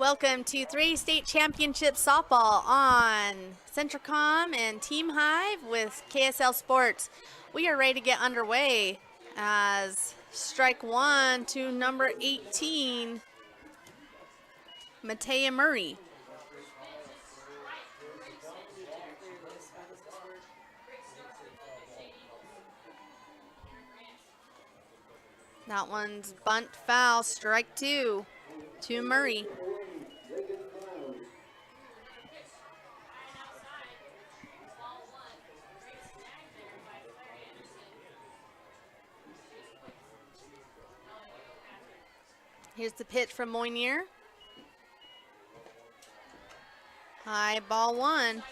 Welcome to 3 state championship softball on Centricom and Team Hive with KSL Sports. We are ready to get underway as strike one to number 18, Matea Murray. That one's bunt foul, strike two to Murray. Here's the pitch from Moynier. High ball one.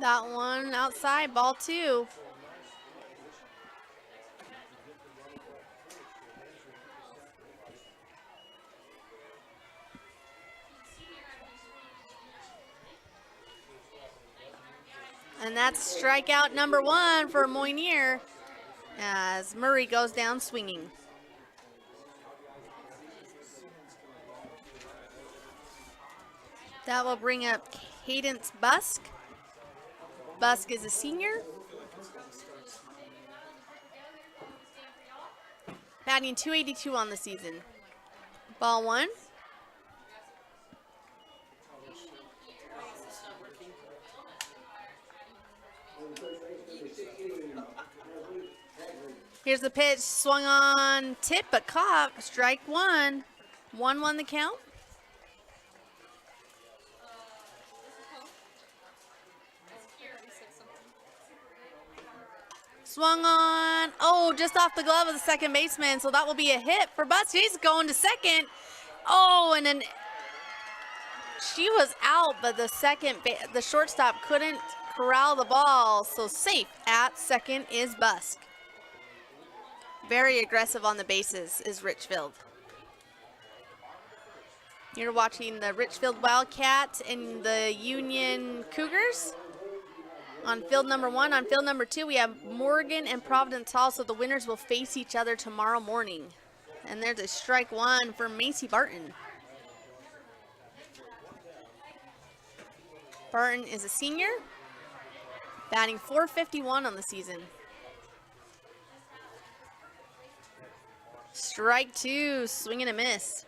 That one outside, ball two. And that's strikeout number one for Moynier as Murray goes down swinging. That will bring up Cadence Busk. Busk is a senior. Batting .282 on the season. Ball one. Here's the pitch, swung on, tip, but caught, strike one. 1-1 the count. Swung on, oh, just off the glove of the second baseman, so that will be a hit for Busk. He's going to second. Oh, and then she was out, but the shortstop couldn't corral the ball, so safe at second is Busk. Very aggressive on the bases is Richfield. You're watching the Richfield Wildcats and the Union Cougars. On field number one. On field number two, we have Morgan and Providence Hall, so the winners will face each other tomorrow morning. And there's a strike one for Macy Barton. Barton is a senior, batting .451 on the season. Strike two, swing and a miss.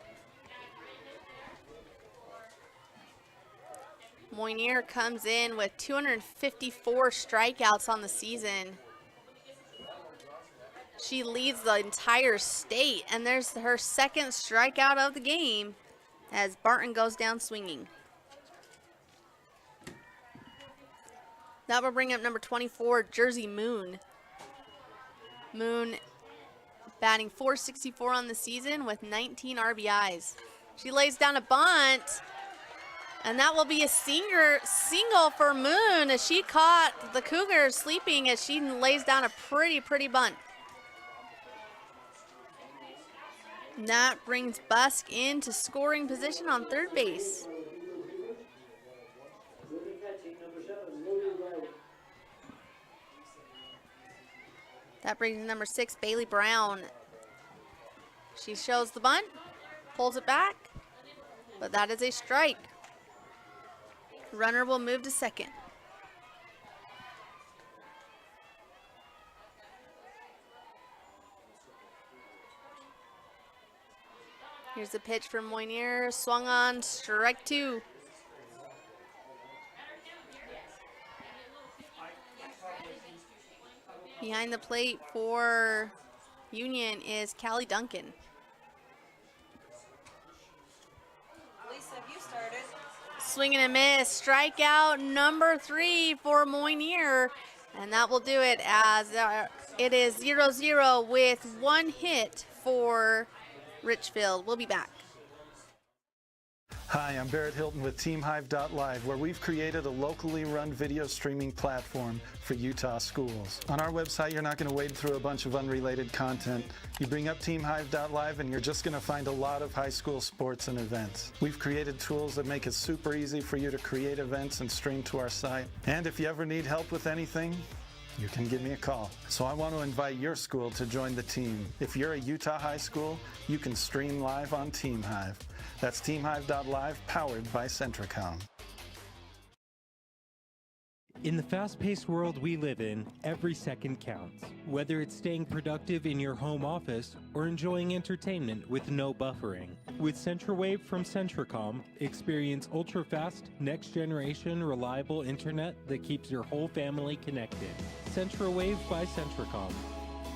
Moynier comes in with 254 strikeouts on the season. She leads the entire state, and there's her second strikeout of the game as Barton goes down swinging. That will bring up number 24, Jersey Moon. Moon batting .464 on the season with 19 RBIs. She lays down a bunt, and that will be a single for Moon as she caught the Cougars sleeping as she lays down a pretty bunt. And that brings Busk into scoring position on third base. That brings number 6, Bailey Brown. She shows the bunt, pulls it back, but that is a strike. Runner will move to second. Here's the pitch from Moynier, swung on, strike two. Behind the plate for Union is Callie Duncan. Lisa, have you started? Swing and a miss, strikeout number 3 for Moynier. And that will do it as it is 0-0 with one hit for Richfield. We'll be back. Hi, I'm Barrett Hilton with TeamHive.live, where we've created a locally run video streaming platform for Utah schools. On our website, you're not going to wade through a bunch of unrelated content. You bring up TeamHive.live and you're just going to find a lot of high school sports and events. We've created tools that make it super easy for you to create events and stream to our site. And if you ever need help with anything, you can give me a call. So I want to invite your school to join the team. If you're a Utah high school, you can stream live on TeamHive. That's TeamHive.live, powered by Centricom. In the fast-paced world we live in, every second counts. Whether it's staying productive in your home office or enjoying entertainment with no buffering. With CentraWave from Centricom, experience ultra-fast, next-generation, reliable internet that keeps your whole family connected. CentraWave by Centricom.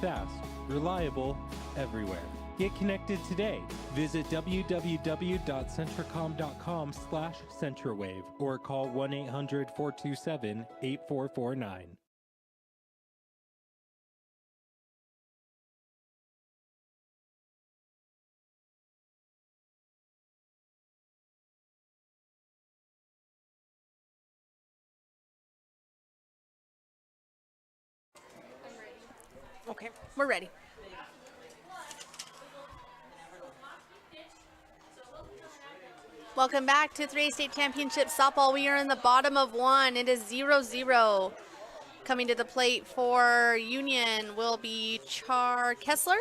Fast, reliable, everywhere. Get connected today. Visit www.centricom.com/CentraWave or call 1-800-427-8449. Okay, we're ready. Welcome back to 3A State Championship Softball. We are in the bottom of one. It is 0-0. Coming to the plate for Union will be Char Kessler.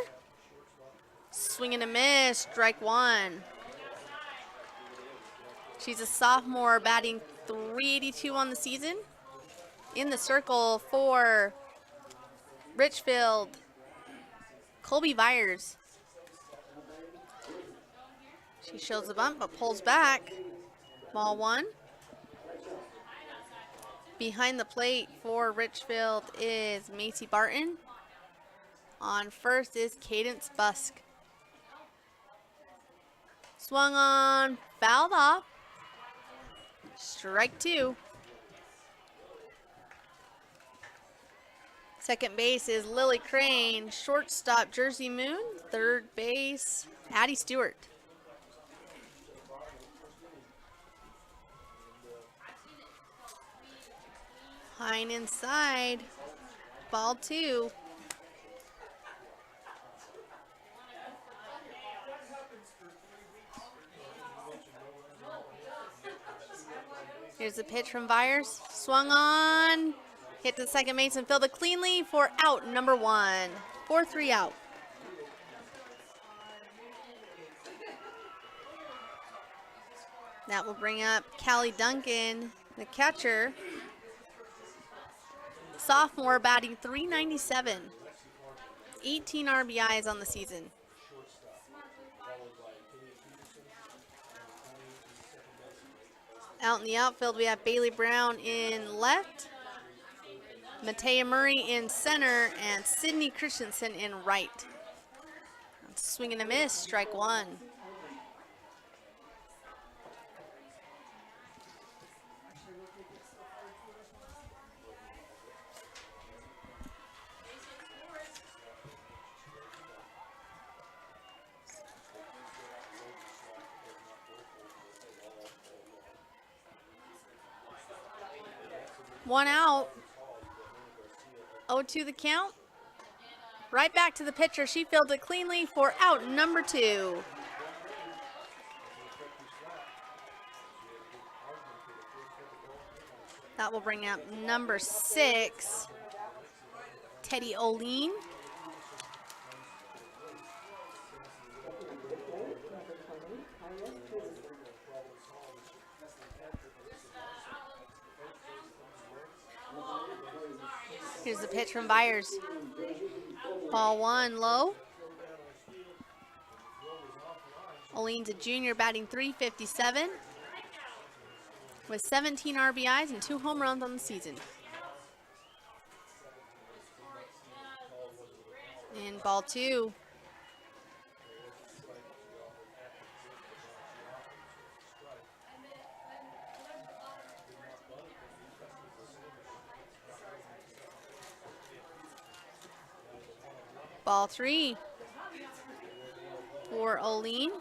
Swing and a miss, strike one. She's a sophomore, batting .382 on the season. In the circle for Richfield, Colby Byers. She shows a bunt but pulls back. Ball one. Behind the plate for Richfield is Macy Barton. On first is Cadence Busk. Swung on, fouled off. Strike two. Second base is Lily Crane. Shortstop, Jersey Moon. Third base, Addie Stewart. Hine inside. Ball two. Here's the pitch from Byers. Swung on. Hit the second base and fielded cleanly for out number one. 4-3 out. That will bring up Callie Duncan, the catcher. Sophomore, batting .397. 18 RBIs on the season. Out in the outfield, we have Bailey Brown in left, Matea Murray in center, and Sydney Christensen in right. Swing and a miss, strike one. One out. 0-2 the count. Right back to the pitcher. She fielded cleanly for out number two. That will bring up number 6, Teddy Oline. Here's the pitch from Byers. Ball one, low. Oline's a junior, batting .357 with 17 RBIs and 2 home runs on the season. And ball two. Ball three for Oline.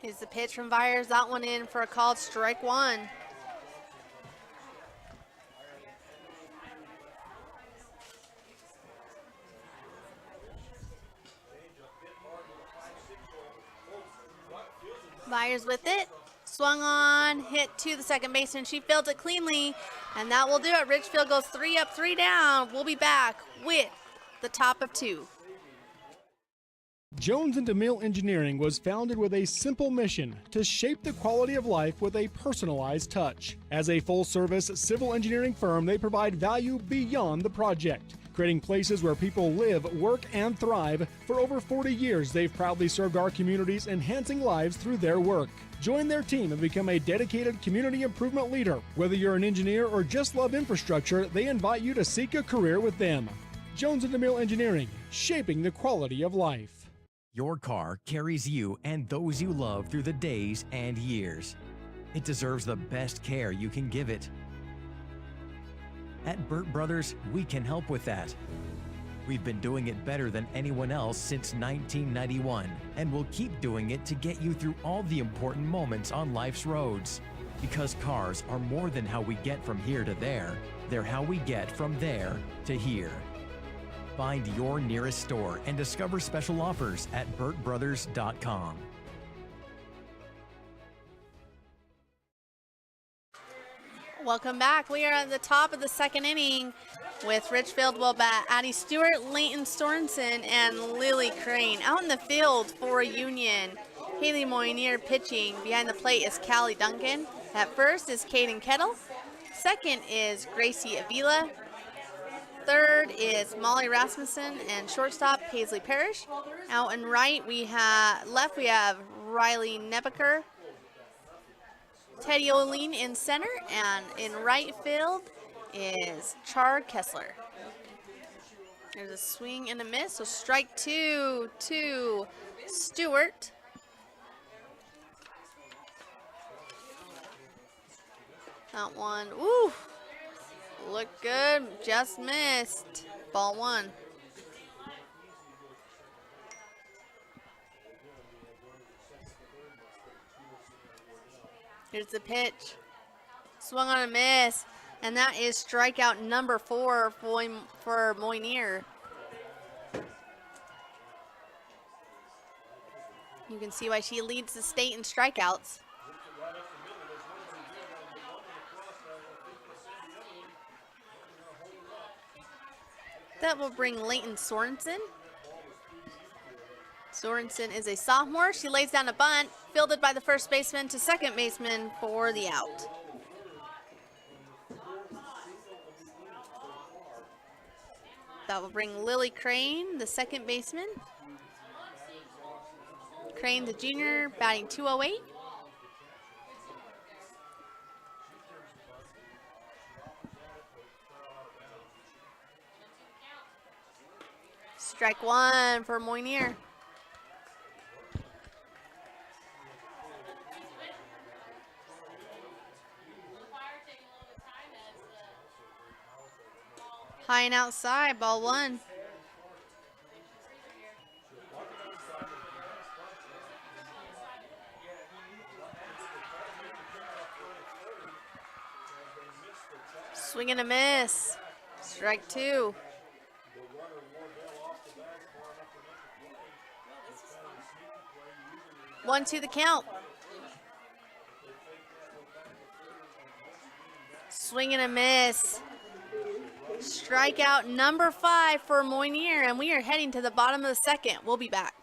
Here's the pitch from Byers. That one in for a called strike one. Byers with it. Swung on, hit to the second baseman. She fields it cleanly, and that will do it. Richfield goes 3 up, 3 down. We'll be back with the top of 2. Jones and DeMille Engineering was founded with a simple mission to shape the quality of life with a personalized touch. As a full-service civil engineering firm, they provide value beyond the project, creating places where people live, work, and thrive. For over 40 years, they've proudly served our communities, enhancing lives through their work. Join their team and become a dedicated community improvement leader. Whether you're an engineer or just love infrastructure, they invite you to seek a career with them. Jones and DeMille Engineering, shaping the quality of life. Your car carries you and those you love through the days and years. It deserves the best care you can give it. At Burt Brothers, we can help with that. We've been doing it better than anyone else since 1991, and we'll keep doing it to get you through all the important moments on life's roads. Because cars are more than how we get from here to there, they're how we get from there to here. Find your nearest store and discover special offers at burtbrothers.com. Welcome back. We are at the top of the second inning with Richfield will bat Addie Stewart, Leighton Sorensen, and Lily Crane. Out in the field for Union, Haley Moynier pitching. Behind the plate is Callie Duncan. At first is Kaden Kettle. Second is Gracie Avila. Third is Molly Rasmussen, and shortstop Paisley Parrish. Out and left we have Riley Nebeker, Teddy Oline in center, and in right field is Char Kessler. There's a swing and a miss, so strike 2 to Stewart. That one, ooh. Look good, just missed. Ball 1. Here's the pitch. Swung on a miss, and that is strikeout number 4 for Moynier. You can see why she leads the state in strikeouts. That will bring Leighton Sorensen. Sorensen is a sophomore. She lays down a bunt, fielded by the first baseman to second baseman for the out. That will bring Lily Crane, the second baseman. Crane, the junior, batting 208. Strike 1 for Moynier. High and outside, ball 1. Swing and a miss. Strike 2. 1-2 the count. Swing and a miss. Strikeout number 5 for Moynier, and we are heading to the bottom of the second. We'll be back.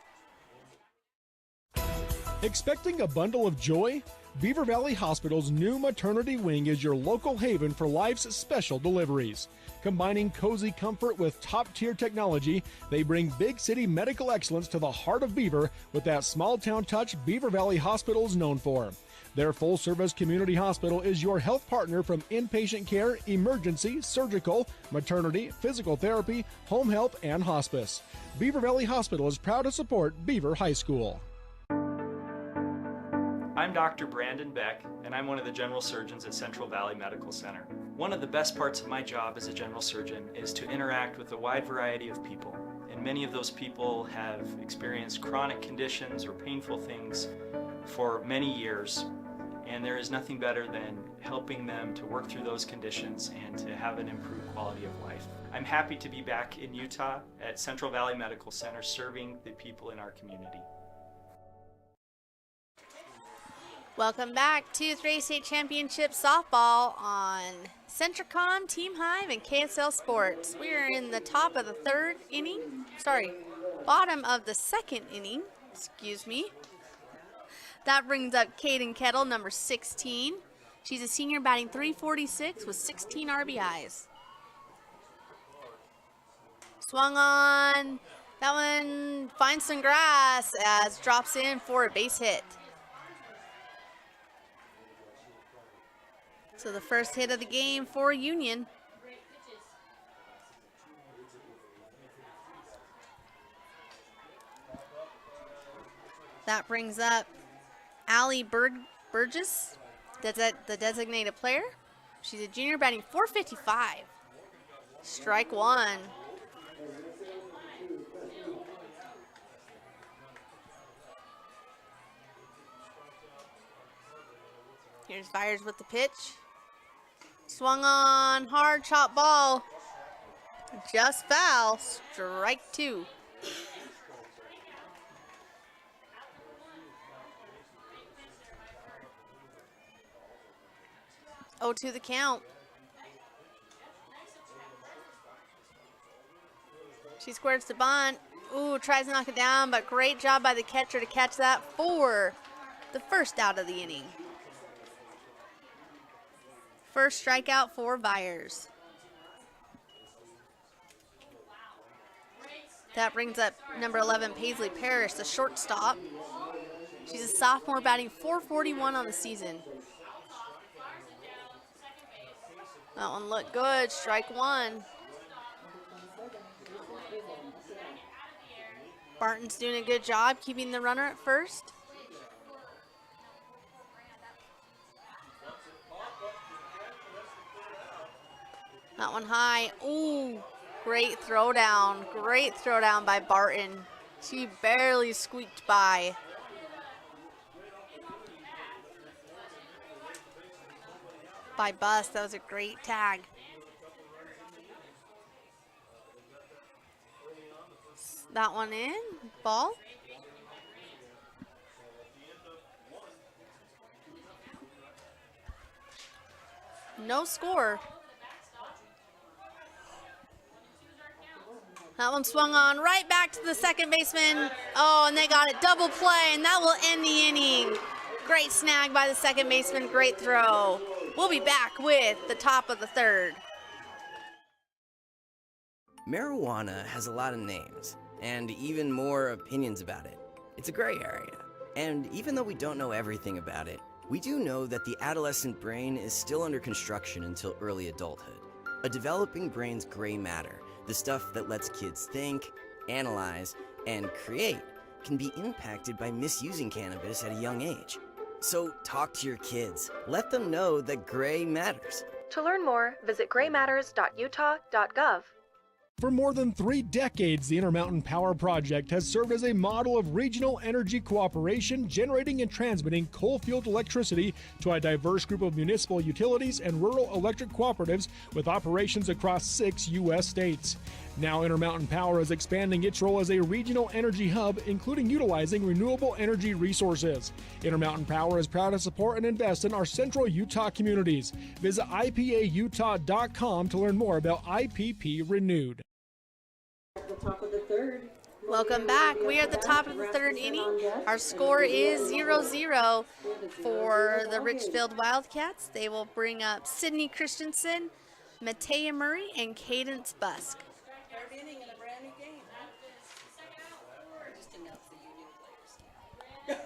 Expecting a bundle of joy? Beaver Valley Hospital's new maternity wing is your local haven for life's special deliveries. Combining cozy comfort with top-tier technology, they bring big city medical excellence to the heart of Beaver with that small-town touch Beaver Valley Hospital is known for. Their full-service community hospital is your health partner from inpatient care, emergency, surgical, maternity, physical therapy, home health, and hospice. Beaver Valley Hospital is proud to support Beaver High School. I'm Dr. Brandon Beck, and I'm one of the general surgeons at Central Valley Medical Center. One of the best parts of my job as a general surgeon is to interact with a wide variety of people, and many of those people have experienced chronic conditions or painful things for many years, and there is nothing better than helping them to work through those conditions and to have an improved quality of life. I'm happy to be back in Utah at Central Valley Medical Center serving the people in our community. Welcome back to 3A State Championship Softball on Centricom, Team Hive, and KSL Sports. We are in the top of the bottom of the second inning, excuse me. That brings up Kaden Kettle, number 16. She's a senior batting .346 with 16 RBIs. Swung on, that one finds some grass as drops in for a base hit. So the first hit of the game for Union. That brings up Allie Burgess, the designated player. She's a junior batting .455. Strike one. Here's Byers with the pitch. Swung on, hard chop ball. Just foul, strike two. Oh, to the count. She squares the bunt. Ooh, tries to knock it down, but great job by the catcher to catch that for the first out of the inning. First strikeout for Byers. That brings up number 11, Paisley Parrish, the shortstop. She's a sophomore batting .441 on the season. That one looked good, strike one. Barton's doing a good job keeping the runner at first. That one high. Ooh, great throwdown. Great throwdown by Barton. She barely squeaked by. By Bus, that was a great tag. That one in, ball. No score. That one swung on right back to the second baseman. Oh, and they got it, double play, and that will end the inning. Great snag by the second baseman, great throw. We'll be back with the top of the third. Marijuana has a lot of names, and even more opinions about it. It's a gray area. And even though we don't know everything about it, we do know that the adolescent brain is still under construction until early adulthood. A developing brain's gray matter, the stuff that lets kids think, analyze, and create, can be impacted by misusing cannabis at a young age. So talk to your kids. Let them know that gray matters. To learn more, visit graymatters.utah.gov. For more than 3 decades, the Intermountain Power Project has served as a model of regional energy cooperation, generating and transmitting coal-fueled electricity to a diverse group of municipal utilities and rural electric cooperatives with operations across 6 U.S. states. Now Intermountain Power is expanding its role as a regional energy hub, including utilizing renewable energy resources. Intermountain Power is proud to support and invest in our central Utah communities. Visit ipautah.com to learn more about IPP Renewed. At the top of the third. Welcome back. We are at the top of the third inning. Our score is 0-0 for the Richfield Wildcats. They will bring up Sydney Christensen, Matea Murray, and Cadence Busk. Third inning in a brand new game. Just announce the Union players.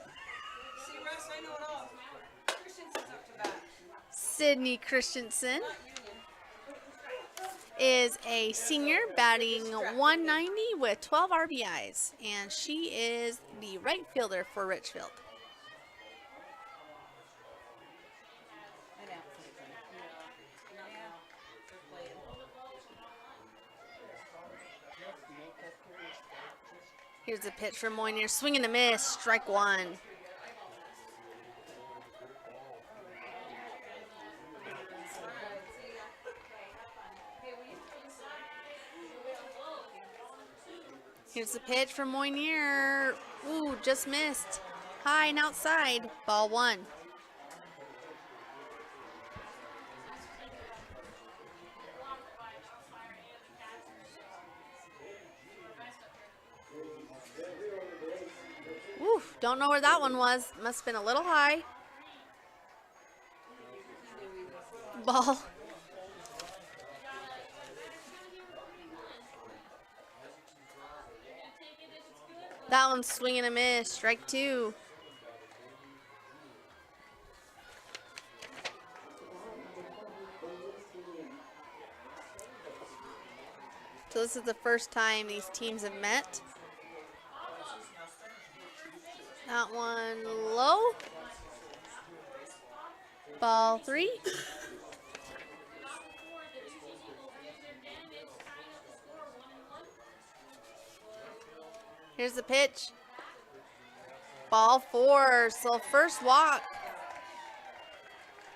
See, Russ, I know it all. Christensen's up to bat. Sydney Christensen is a senior batting .190 with 12 RBIs, and she is the right fielder for Richfield. Here's a pitch from Moynier, swing and a miss, strike one. Here's the pitch from Moynier. Ooh, just missed. High and outside. Ball 1. Oof, don't know where that one was. Must have been a little high. Ball. That one's swing and a miss. Strike 2. So this is the first time these teams have met. That one low. Ball 3. Here's the pitch. Ball 4. So first walk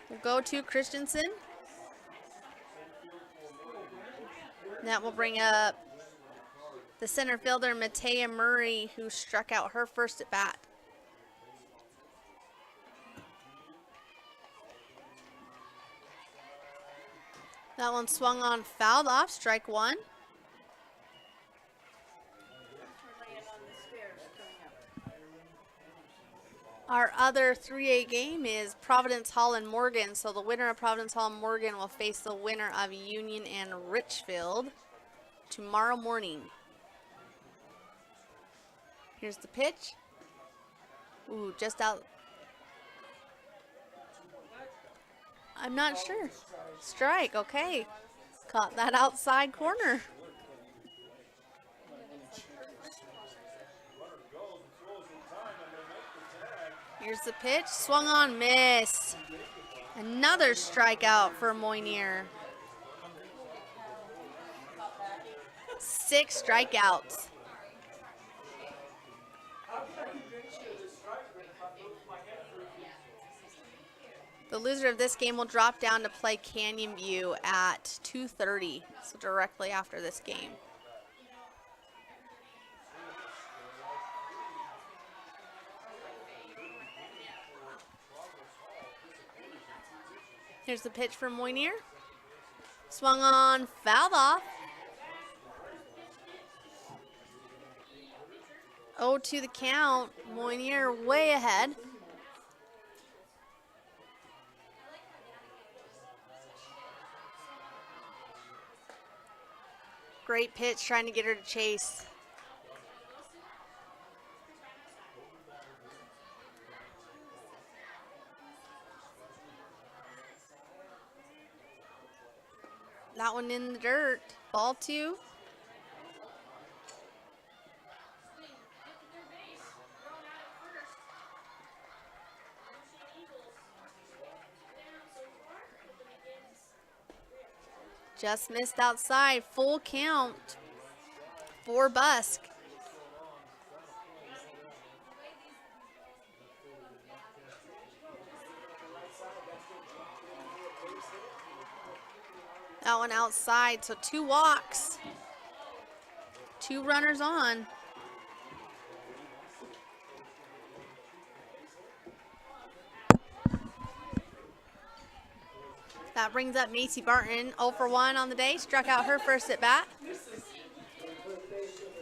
will go to Christensen. That will bring up the center fielder, Matea Murray, who struck out her first at bat. That one swung on, fouled off, strike 1. Our other 3A game is Providence Hall and Morgan. So the winner of Providence Hall and Morgan will face the winner of Union and Richfield tomorrow morning. Here's the pitch. Ooh, just out. I'm not sure. Strike, okay. Caught that outside corner. Here's the pitch, swung on, miss. Another strikeout for Moynier. 6 strikeouts. The loser of this game will drop down to play Canyon View at 2:30, so directly after this game. Here's the pitch from Moynier. Swung on, fouled off. 0-2 the count. Moynier way ahead. Great pitch, trying to get her to chase. That one in the dirt. Ball 2. Just missed outside. Full count for Busk. That one outside, so 2 walks. 2 runners on. That brings up Macy Barton, 0 for 1 on the day. Struck out her first at bat.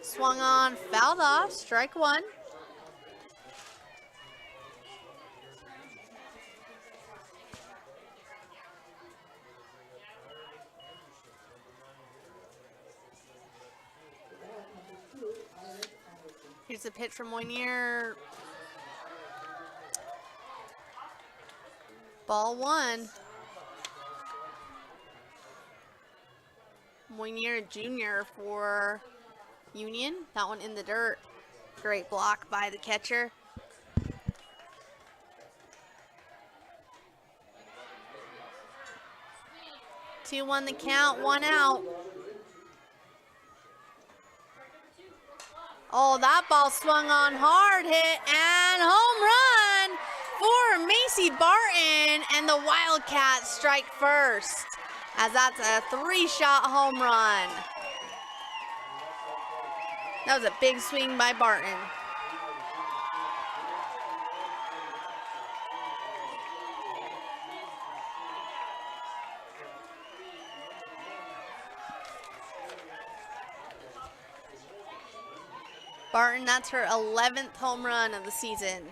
Swung on, fouled off, strike 1. Here's a pitch from Moynier. Ball 1. Moynier Jr. for Union. That one in the dirt. Great block by the catcher. Two on the count, 1 out. Oh, that ball swung on, hard hit, and home run for Macy Barton, and the Wildcats strike first, as that's a 3-shot home run. That was a big swing by Barton. Barton, that's her 11th home run of the season.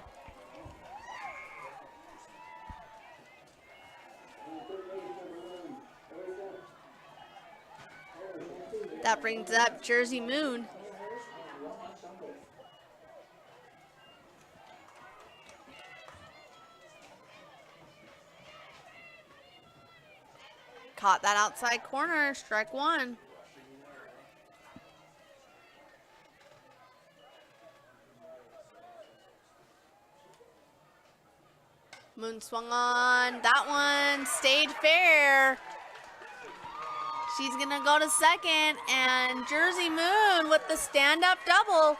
That brings up Jersey Moon. Caught that outside corner, strike one. Moon swung on, that one stayed fair. She's gonna go to second, and Jersey Moon with the stand-up double.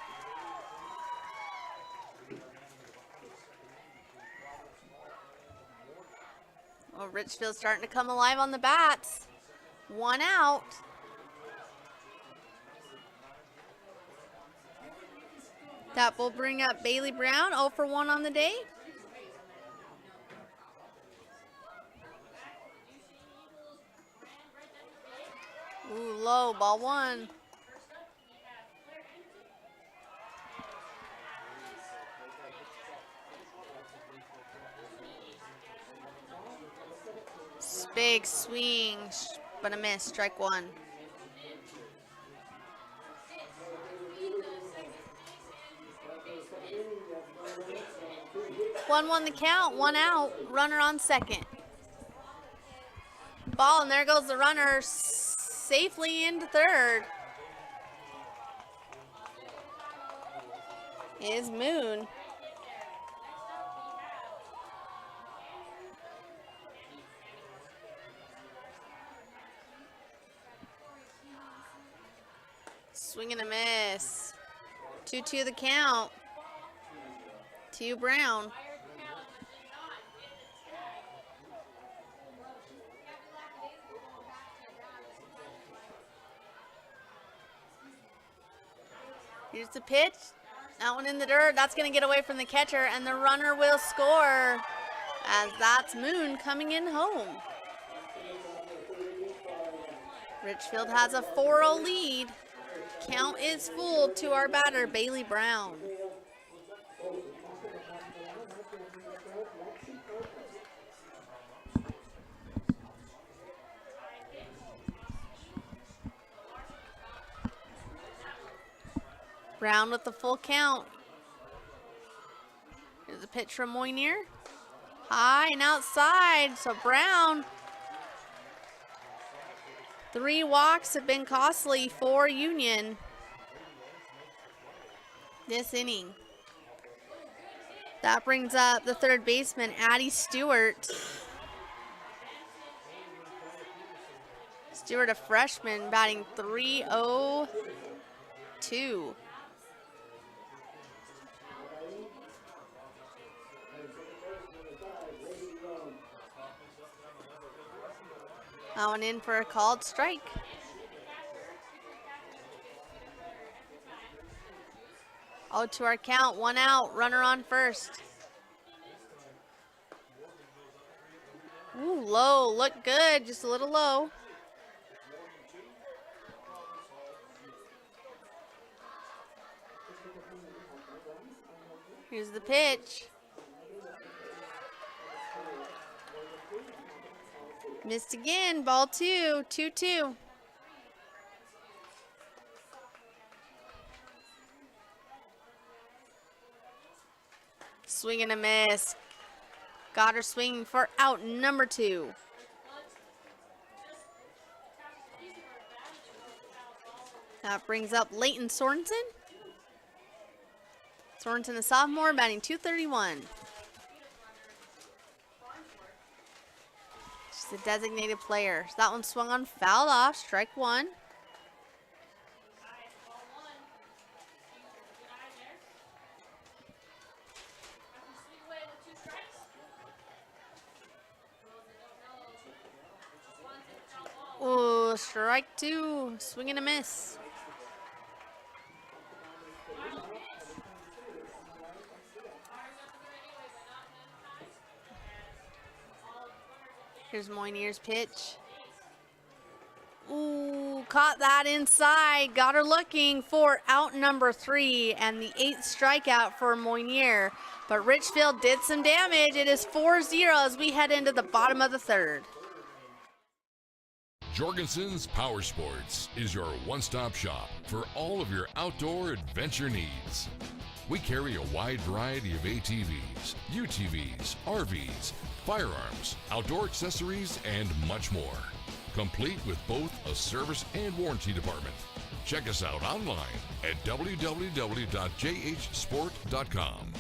Well, Richfield's starting to come alive on the bats. One out. That will bring up Bailey Brown, 0 for 1 on the day. Ooh, low, ball one. Big swing, but a miss, strike one. One the count, one out, runner on second. Ball, and there goes the runner safely into third. Is Moon. Swing and a miss. 2-2 the count. To Brown. Here's the pitch. That one in the dirt. That's going to get away from the catcher, and the runner will score, as that's Moon coming in home. Richfield has a 4-0 lead. Count is full to our batter, Bailey Brown. Brown with the full count. Here's a pitch from Moynier. High and outside, so Brown. 3 walks have been costly for Union this inning. That brings up the third baseman, Addie Stewart. Stewart, a freshman, batting .302. That one in for a called strike. Oh, to our count, 1 out, runner on first. Ooh, low, look good, just a little low. Here's the pitch. Missed again, ball 2, 2-2. Swing and a miss. Got her swinging for out number 2. That brings up Leighton Sorensen. Sorensen, the sophomore, batting .231. She's a designated player. So that one swung on, fouled off, strike one. Ooh, strike two, swing and a miss. Here's Moynier's pitch. Ooh, caught that inside. Got her looking for out number 3 and the 8th strikeout for Moynier. But Richfield did some damage. It is 4-0 as we head into the bottom of the 3rd. Jorgensen's Power Sports is your one-stop shop for all of your outdoor adventure needs. We carry a wide variety of ATVs, UTVs, RVs, firearms, outdoor accessories, and much more. Complete with both a service and warranty department. Check us out online at www.jhsport.com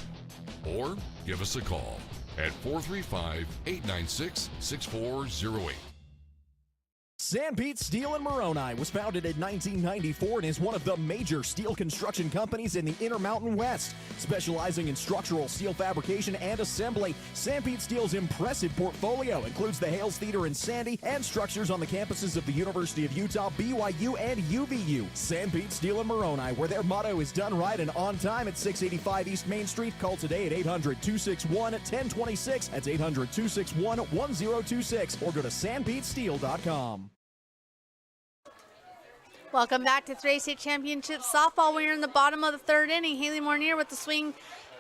or give us a call at 435-896-6408. Sanpete Steel in Moroni was founded in 1994 and is one of the major steel construction companies in the Intermountain West. Specializing in structural steel fabrication and assembly, Sanpete Steel's impressive portfolio includes the Hales Theater in Sandy and structures on the campuses of the University of Utah, BYU, and UVU. Sanpete Steel in Moroni, where their motto is done right and on time at 685 East Main Street. Call today at 800-261-1026. That's 800-261-1026 or go to sanpetesteel.com. Welcome back to 3A State Championship Softball. We're in the bottom of the 3rd inning. Haley Mournier with the swing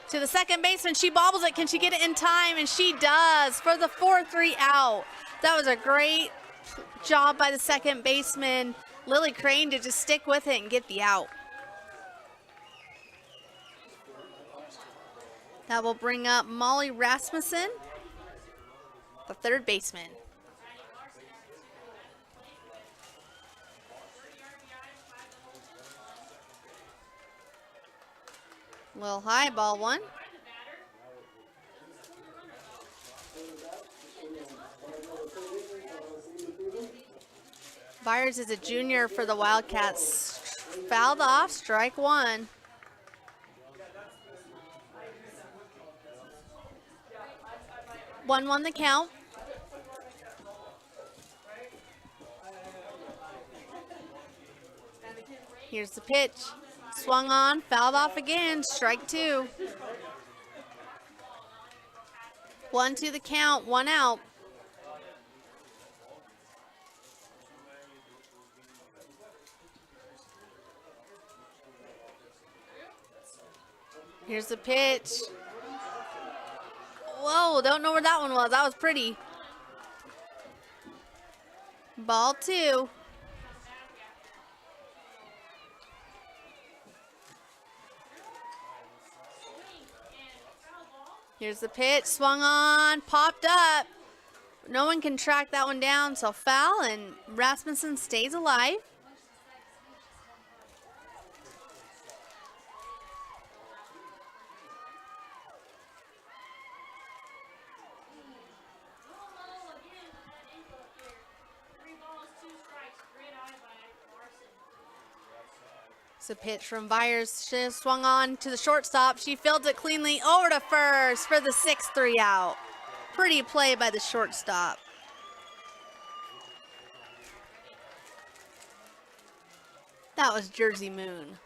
to the second baseman. She bobbles it. Can she get it in time? And she does for the 4-3 out. That was a great job by the second baseman, Lily Crane, to just stick with it and get the out. That will bring up Molly Rasmussen, the 3rd baseman. Little high, ball 1. Byers is a junior for the Wildcats. Fouled off, strike 1. One the count. Here's the pitch. Swung on, fouled off again, strike 2. 1-2 the count, 1 out. Here's the pitch. Whoa, don't know where that one was. That was pretty. Ball 2. Here's the pitch, swung on, popped up. No one can track that one down, so foul, and Rasmussen stays alive. It's a pitch from Byers. She swung on to the shortstop. She fields it cleanly over to first for the 6-3 out. Pretty play by the shortstop. That was Jersey Moon.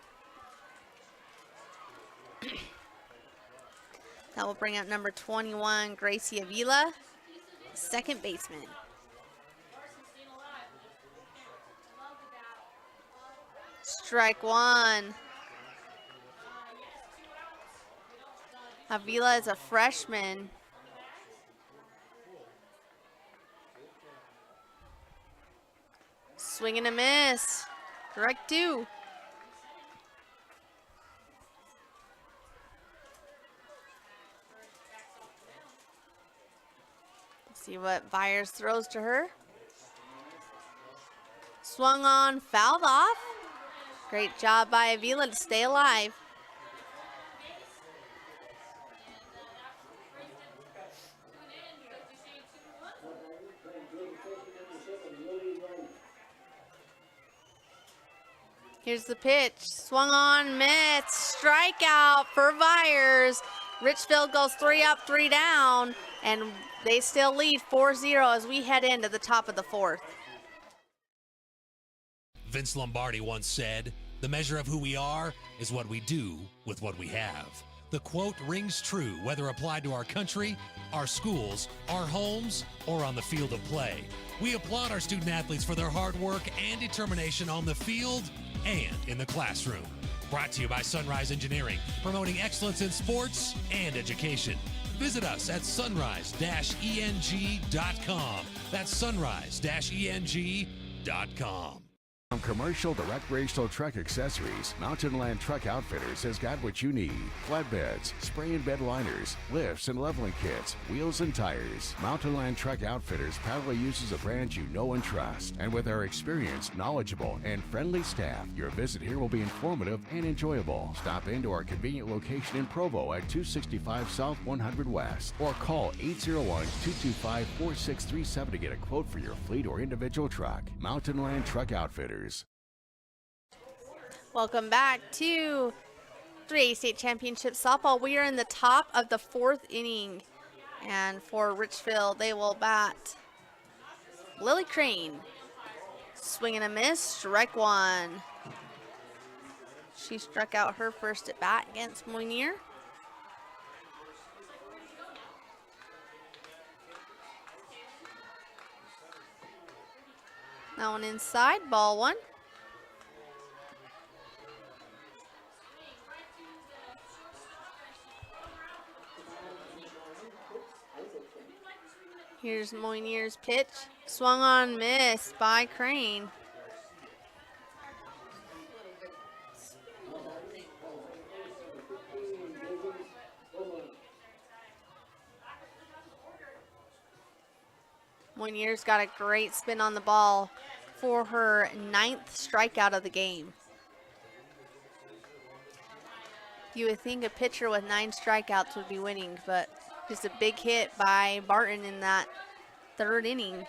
That will bring up number 21, Gracie Avila, second baseman. Strike 1. Avila is a freshman. Swing and a miss. Strike 2. Let's see what Byers throws to her. Swung on, fouled off. Great job by Avila to stay alive. Here's the pitch. Swung on, missed. Strikeout for Byers. Richfield goes 3 up, 3 down, and they still lead 4-0 as we head into the top of the 4th. Vince Lombardi once said, "The measure of who we are is what we do with what we have." The quote rings true whether applied to our country, our schools, our homes, or on the field of play. We applaud our student athletes for their hard work and determination on the field and in the classroom. Brought to you by Sunrise Engineering, promoting excellence in sports and education. Visit us at sunrise-eng.com. That's sunrise-eng.com. From commercial to recreational truck accessories, Mountain Land Truck Outfitters has got what you need. Flatbeds, spray and bed liners, lifts and leveling kits, wheels and tires. Mountain Land Truck Outfitters proudly uses a brand you know and trust. And with our experienced, knowledgeable, and friendly staff, your visit here will be informative and enjoyable. Stop into our convenient location in Provo at 265 South 100 West or call 801-225-4637 to get a quote for your fleet or individual truck. Mountain Land Truck Outfitters. Welcome back to 3A State Championship Softball. We are in the top of the 4th inning. And for Richfield, they will bat Lily Crane. Swing and a miss, strike one. She struck out her first at bat against Moynier. That one inside, ball one. Here's Moynier's pitch. Swung on, miss by Crane. Moynier's got a great spin on the ball for her 9th strikeout of the game. You would think a pitcher with 9 strikeouts would be winning, but just a big hit by Barton in that 3rd inning.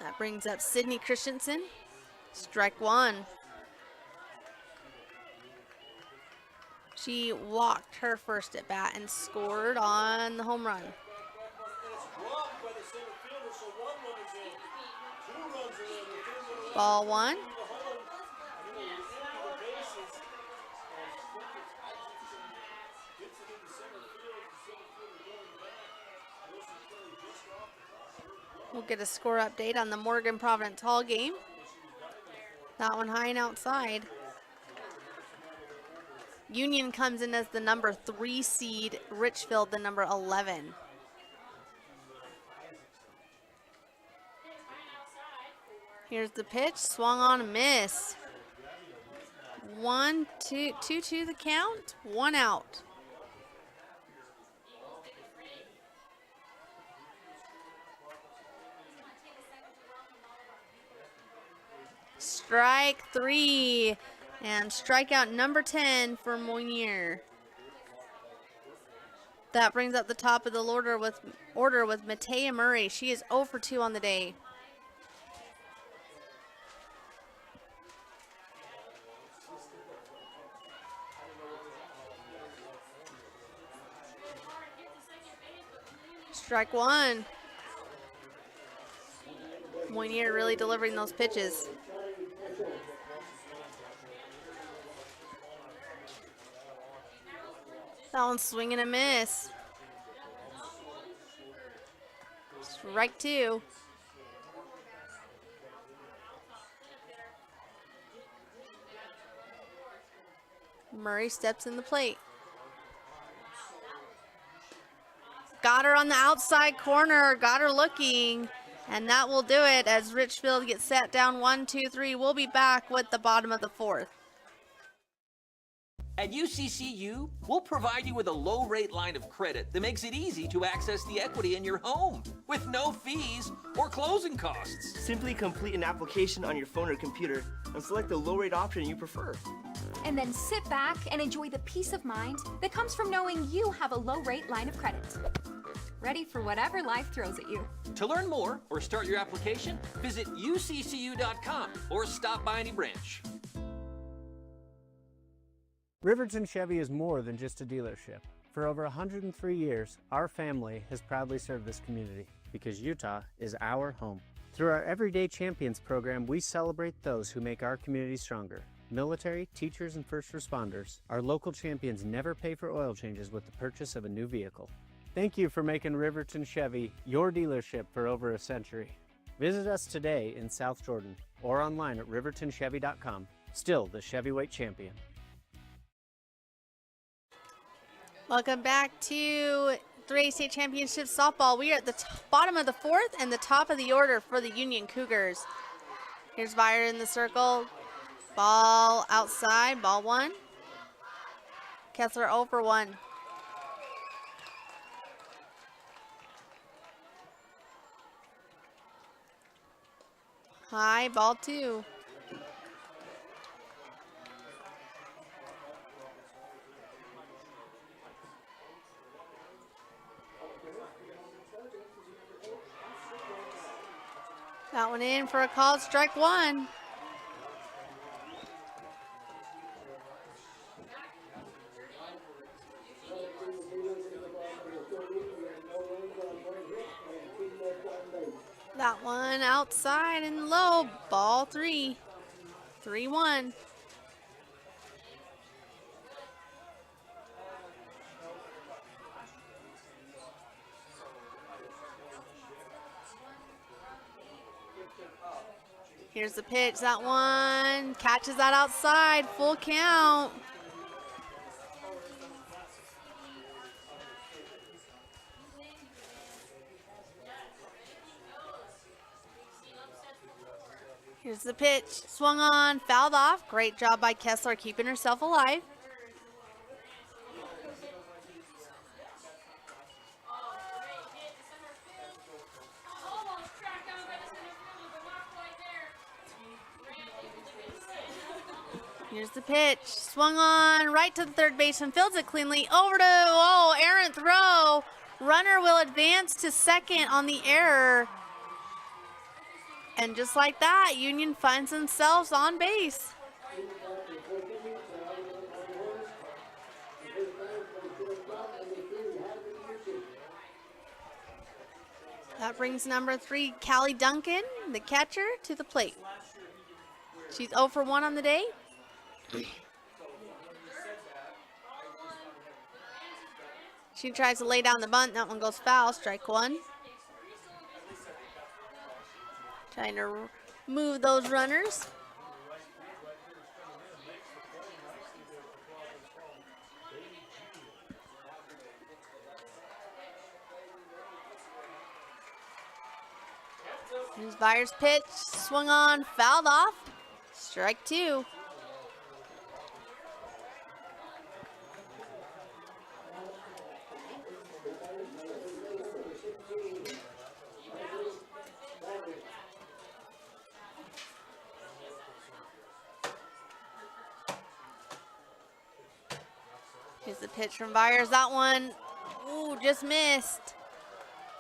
That brings up Sydney Christensen. Strike one. She walked her first at bat and scored on the home run. Ball one. We'll get a score update on the Morgan Providence Hall game. That one high and outside. Union comes in as the number 3 seed, Richfield the number 11. Here's the pitch, swung on a miss. 2-2 the count, 1 out. Strike 3. And strikeout number 10 for Moynier. That brings up the top of the order with Matea Murray. She is 0 for 2 on the day. Strike one. Moynier really delivering those pitches. That one's swing and a miss. Strike two. Murray steps in the plate. Got her on the outside corner, got her looking, and that will do it as Richfield gets set down 1-2-3. We'll be back with the bottom of the 4th. At UCCU, we'll provide you with a low-rate line of credit that makes it easy to access the equity in your home with no fees or closing costs. Simply complete an application on your phone or computer and select the low-rate option you prefer. And then sit back and enjoy the peace of mind that comes from knowing you have a low-rate line of credit. Ready for whatever life throws at you. To learn more or start your application, visit uccu.com or stop by any branch. Riverton Chevy is more than just a dealership. For over 103 years, our family has proudly served this community because Utah is our home. Through our Everyday Champions program, we celebrate those who make our community stronger. Military, teachers, and first responders, our local champions never pay for oil changes with the purchase of a new vehicle. Thank you for making Riverton Chevy your dealership for over a century. Visit us today in South Jordan or online at rivertonchevy.com. Still the Chevyweight champion. Welcome back to 3A State Championship softball. We are at the bottom of the fourth and the top of the order for the Union Cougars. Here's Vire in the circle. Ball outside, ball one. Kessler 0 for 1. High, ball two. That one in for a called strike one. That one outside and low. Ball three. 3-1. Here's the pitch. That one catches that outside. Full count. Here's the pitch. Swung on, fouled off. Great job by Kessler keeping herself alive. Here's the pitch. Swung on, right to the third baseman. Fields it cleanly. Over to, oh, errant throw. Runner will advance to second on the error. And just like that, Union finds themselves on base. That brings number 3, Callie Duncan, the catcher, to the plate. She's 0 for 1 on the day. She tries to lay down the bunt. That one goes foul. Strike one. Trying to move those runners. Here's Vire's pitch. Swung on, fouled off. Strike two. Here's the pitch from Byers. That one, ooh, just missed.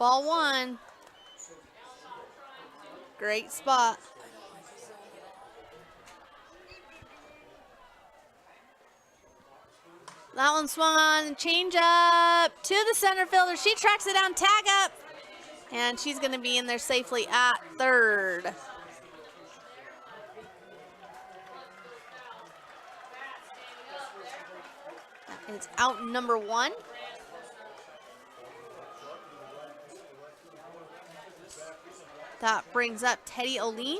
Ball one. Great spot. That one swung on, change up to the center fielder. She tracks it down, tag up, and she's going to be in there safely at third. It's out number 1. That brings up Teddy Oline.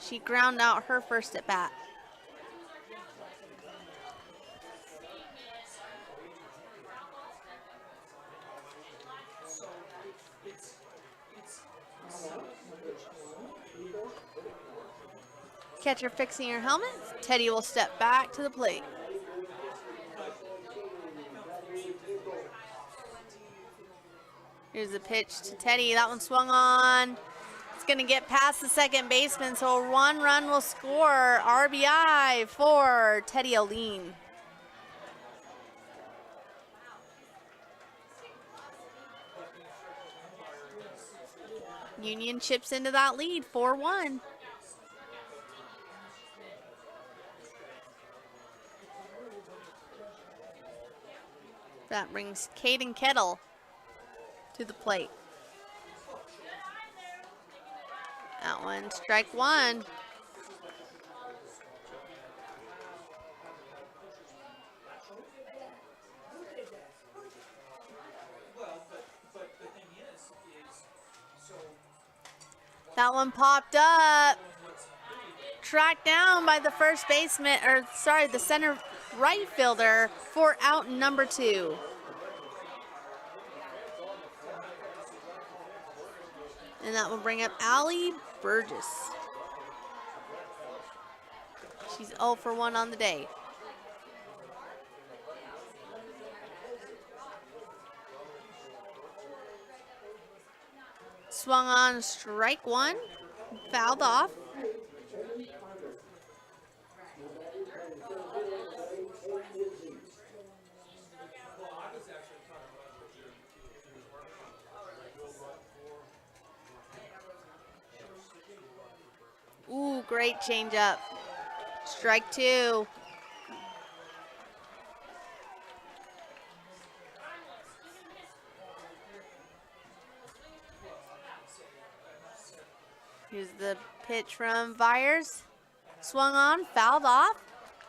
She ground out her first at bat. Catcher fixing her helmet. Teddy will step back to the plate. Here's the pitch to Teddy. That one swung on. It's going to get past the second baseman, so 1 run will score. RBI for Teddy Oline. Union chips into that lead, 4-1. That brings Caden Kettle to the plate. That one, strike one. That one popped up. Tracked down by the first baseman, or sorry, the center right fielder for out number 2. And that will bring up Allie Burgess. She's 0 for 1 on the day. Swung on, strike 1, fouled off. Ooh, great changeup. Strike 2. Here's the pitch from Byers. Swung on, fouled off.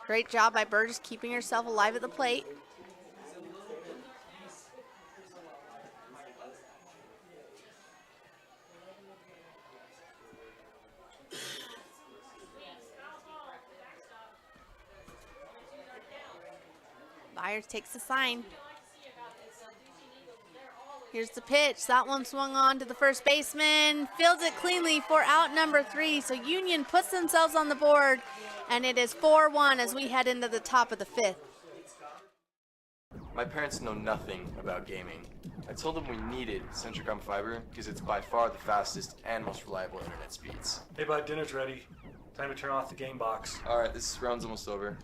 Great job by Burgess keeping herself alive at the plate. Byers takes the sign. Here's the pitch. That one swung on to the first baseman. Fields it cleanly for out number 3. So Union puts themselves on the board, and it is 4-1 as we head into the top of the 5th. My parents know nothing about gaming. I told them we needed Centricom Fiber because it's by far the fastest and most reliable internet speeds. Hey bud, dinner's ready. Time to turn off the game box. All right, this round's almost over.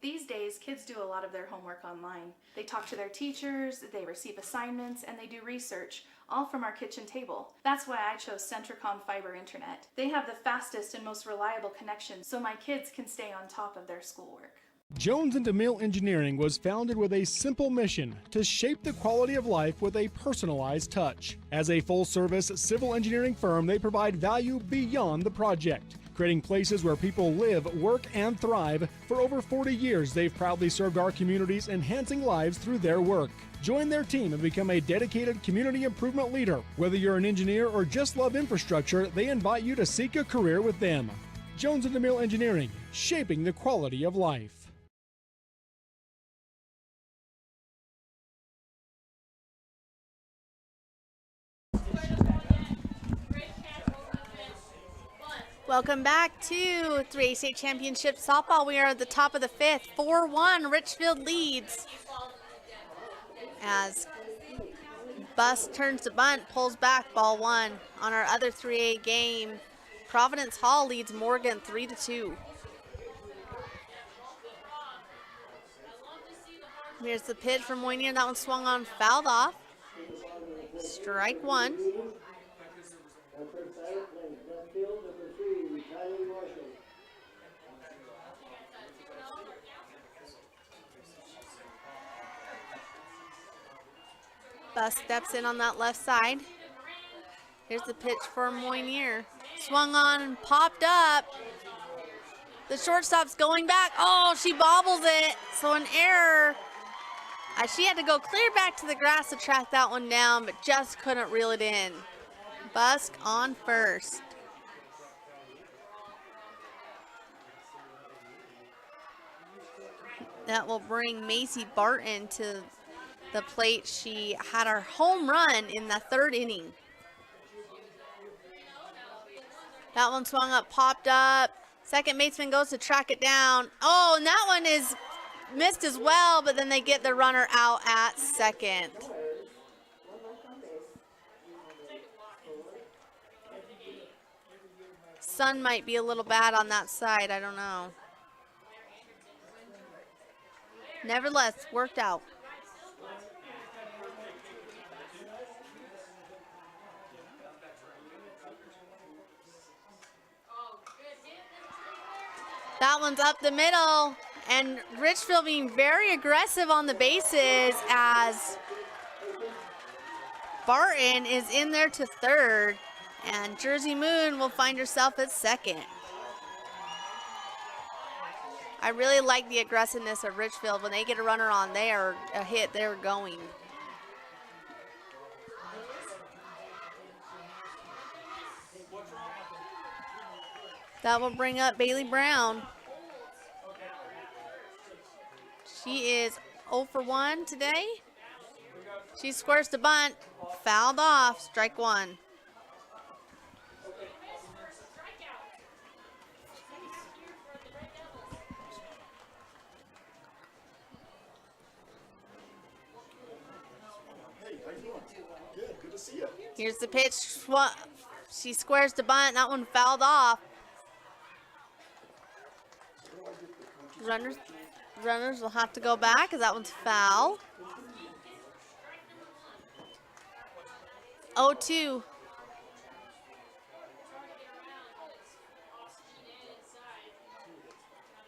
These days, kids do a lot of their homework online. They talk to their teachers, they receive assignments, and they do research, all from our kitchen table. That's why I chose Centricom Fiber Internet. They have the fastest and most reliable connection, so my kids can stay on top of their schoolwork. Jones & DeMille Engineering was founded with a simple mission to shape the quality of life with a personalized touch. As a full-service civil engineering firm, they provide value beyond the project, creating places where people live, work, and thrive. For over 40 years, they've proudly served our communities, enhancing lives through their work. Join their team and become a dedicated community improvement leader. Whether you're an engineer or just love infrastructure, they invite you to seek a career with them. Jones & DeMille Engineering, shaping the quality of life. Welcome back to 3A State Championship Softball. We are at the top of the 5th. 4-1, Richfield leads. As Bus turns to bunt, pulls back, ball 1. On our other 3A game, Providence Hall leads Morgan 3-2. Here's the pitch from Moynier. That one swung on, fouled off. Strike 1. Bus steps in on that left side. Here's the pitch for Moynier. Swung on and popped up. The shortstop's going back. Oh, she bobbles it. So an error. She had to go clear back to the grass to track that one down, but just couldn't reel it in. Busk on first. That will bring Macy Barton to the plate. She had her home run in the 3rd inning. That one swung up, popped up. Second baseman goes to track it down. Oh, and that one is missed as well, but then they get the runner out at second. Sun might be a little bad on that side, I don't know. Nevertheless, worked out. That one's up the middle, and Richfield being very aggressive on the bases as Barton is in there to 3rd, and Jersey Moon will find herself at 2nd. I really like the aggressiveness of Richfield. When they get a runner on, they are a hit, they're going. That will bring up Bailey Brown. She is 0 for 1 today. She squares the bunt, fouled off, strike one. Hey, how you doing? Good, good to see you. Here's the pitch. She squares the bunt. That one fouled off. Runners will have to go back because that one's foul. 0-2.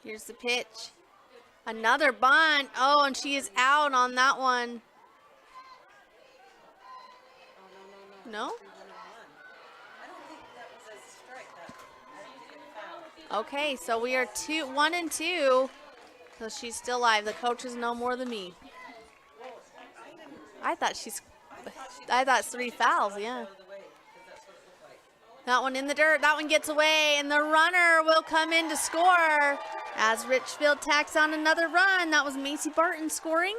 Here's the pitch. Another bunt. Oh, and she is out on that one. No? Okay, so we are 1 and 2. So she's still live. The coaches know more than me. I thought 3 fouls, yeah. That one in the dirt. That one gets away, and the runner will come in to score as Richfield tacks on another run. That was Macy Barton scoring.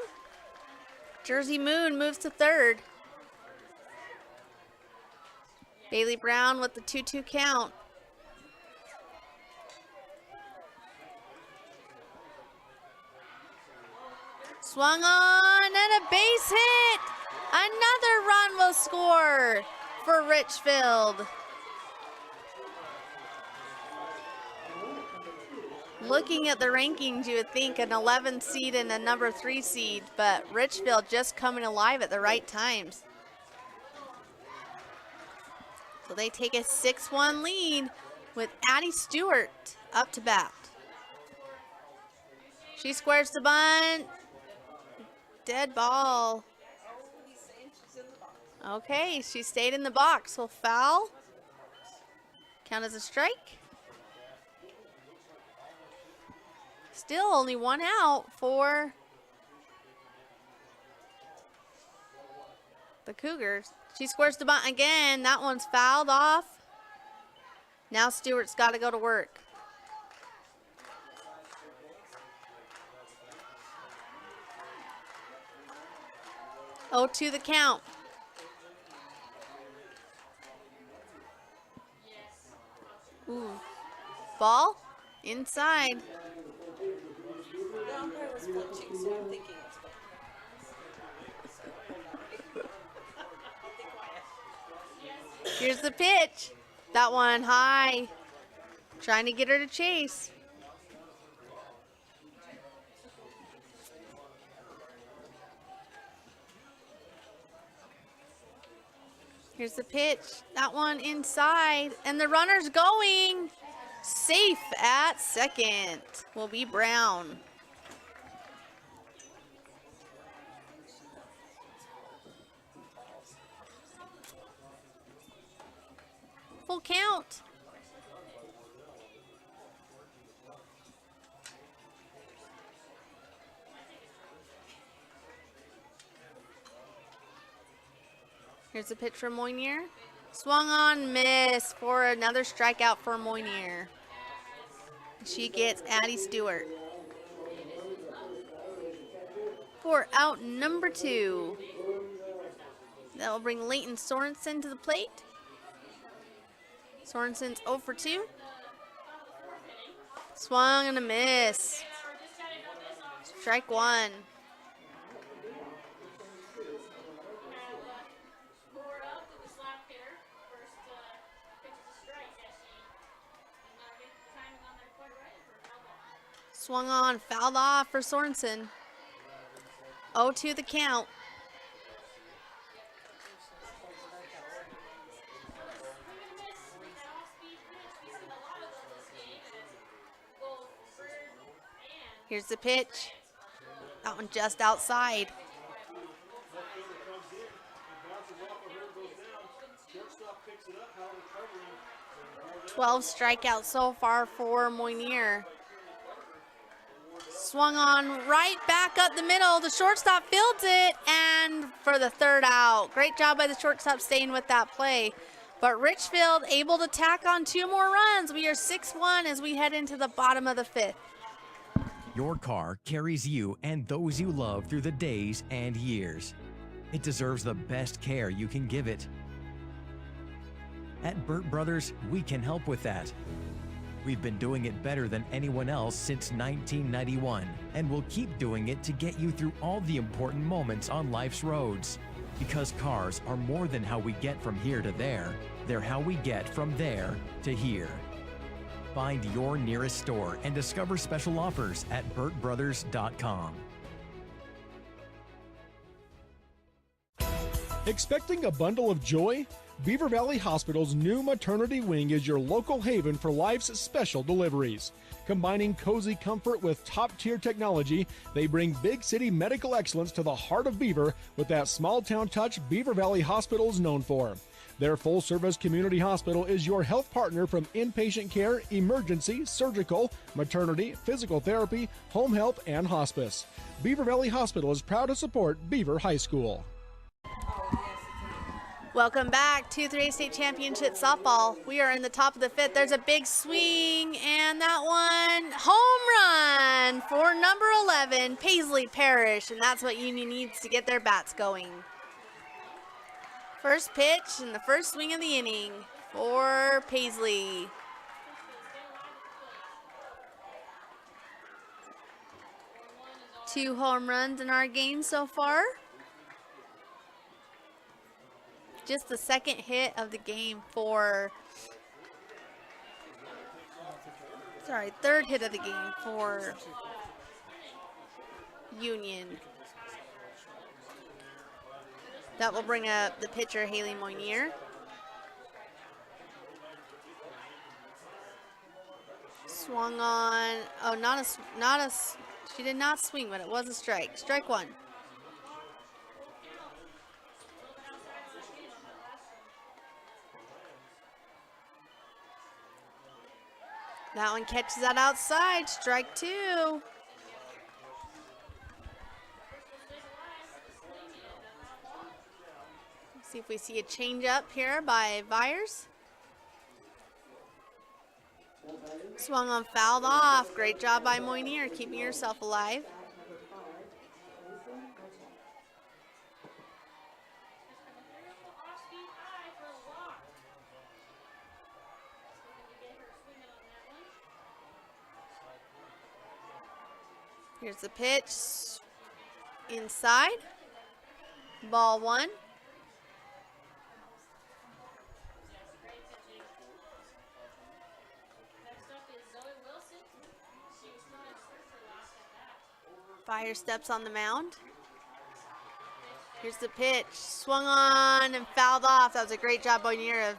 Jersey Moon moves to third. Bailey Brown with the 2-2 count. Swung on and a base hit. Another run will score for Richfield. Looking at the rankings, you would think an 11th seed and a number 3 seed, but Richfield just coming alive at the right times. So they take a 6-1 lead with Addie Stewart up to bat. She squares the bunt. Dead ball. Okay, she stayed in the box. So foul. Count as a strike. Still only 1 out for the Cougars. She squares the bunt again. That one's fouled off. Now Stewart's got to go to work. Oh, to the count. Ooh. Ball inside. The umpire was flinching, so I'm thinking it's Here's the pitch. That one high. Trying to get her to chase. Here's the pitch. That one inside. And the runner's going. Safe at second will be Brown. Full count. Here's a pitch from Moynier. Swung on, miss for another strikeout for Moynier. She gets Addie Stewart for out number 2. That will bring Leighton Sorensen to the plate. Sorensen's 0 for 2. Swung and a miss. Strike 1. Swung on, fouled off for Sorensen. 0-2 the count. Here's the pitch. That one just outside. "12 strikeouts so far for Moynier." Swung on right back up the middle. The shortstop fields it, and for the 3rd out. Great job by the shortstop staying with that play. But Richfield able to tack on 2 more runs. We are 6-1 as we head into the bottom of the 5th. Your car carries you and those you love through the days and years. It deserves the best care you can give it. At Burt Brothers, we can help with that. We've been doing it better than anyone else since 1991, and we'll keep doing it to get you through all the important moments on life's roads. Because cars are more than how we get from here to there, they're how we get from there to here. Find your nearest store and discover special offers at burtbrothers.com. Expecting a bundle of joy? Beaver Valley Hospital's new maternity wing is your local haven for life's special deliveries. Combining cozy comfort with top-tier technology, they bring big city medical excellence to the heart of Beaver with that small-town touch Beaver Valley Hospital is known for. Their full-service community hospital is your health partner from inpatient care, emergency, surgical, maternity, physical therapy, home health, and hospice. Beaver Valley Hospital is proud to support Beaver High School. Welcome back to 3A State Championship Softball. We are in the top of the 5th. There's a big swing, and that one, home run for number 11, Paisley Parrish, and that's what Union needs to get their bats going. First pitch and the first swing of the inning for Paisley. Two home runs in our game so far. Just the second hit of the game for, third hit of the game for Union. That will bring up the pitcher, Haley Moynier. Swung on, she did not swing, but it was a strike. Strike one. That one catches that outside, strike two. Let's see if we see a change up here by Byers. Swung on, fouled off. Great job by Moynier, keeping herself alive. Here's the pitch, inside, ball one. Fire steps on the mound. Here's the pitch, swung on and fouled off. That was a great job by Moynier of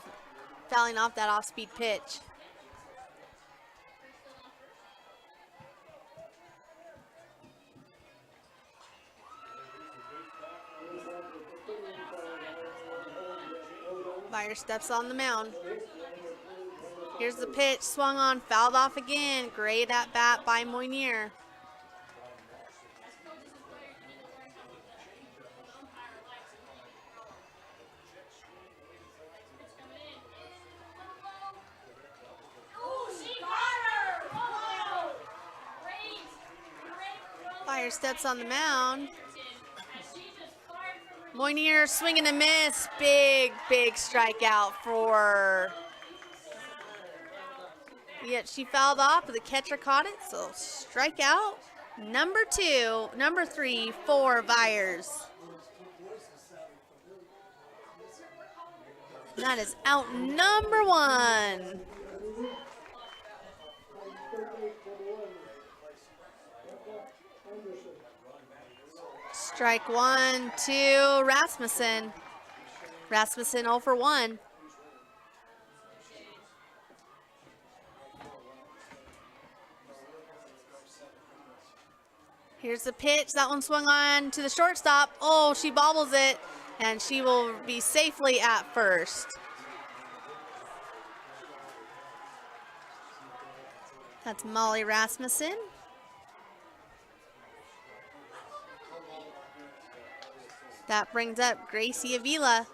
fouling off that off-speed pitch. Fire steps on the mound. Here's the pitch, swung on, fouled off again. Great at bat by Moynier. Fire steps on the mound. Moynier swing and a miss. Big strikeout for. Yet she fouled off, but the catcher caught it. So strikeout number 3 for Byers. That is out number 1. Strike 1 to Rasmussen. Rasmussen 0 for 1. Here's the pitch. That one swung on to the shortstop. Oh, she bobbles it, and she will be safely at first. That's Molly Rasmussen. That brings up Gracie Avila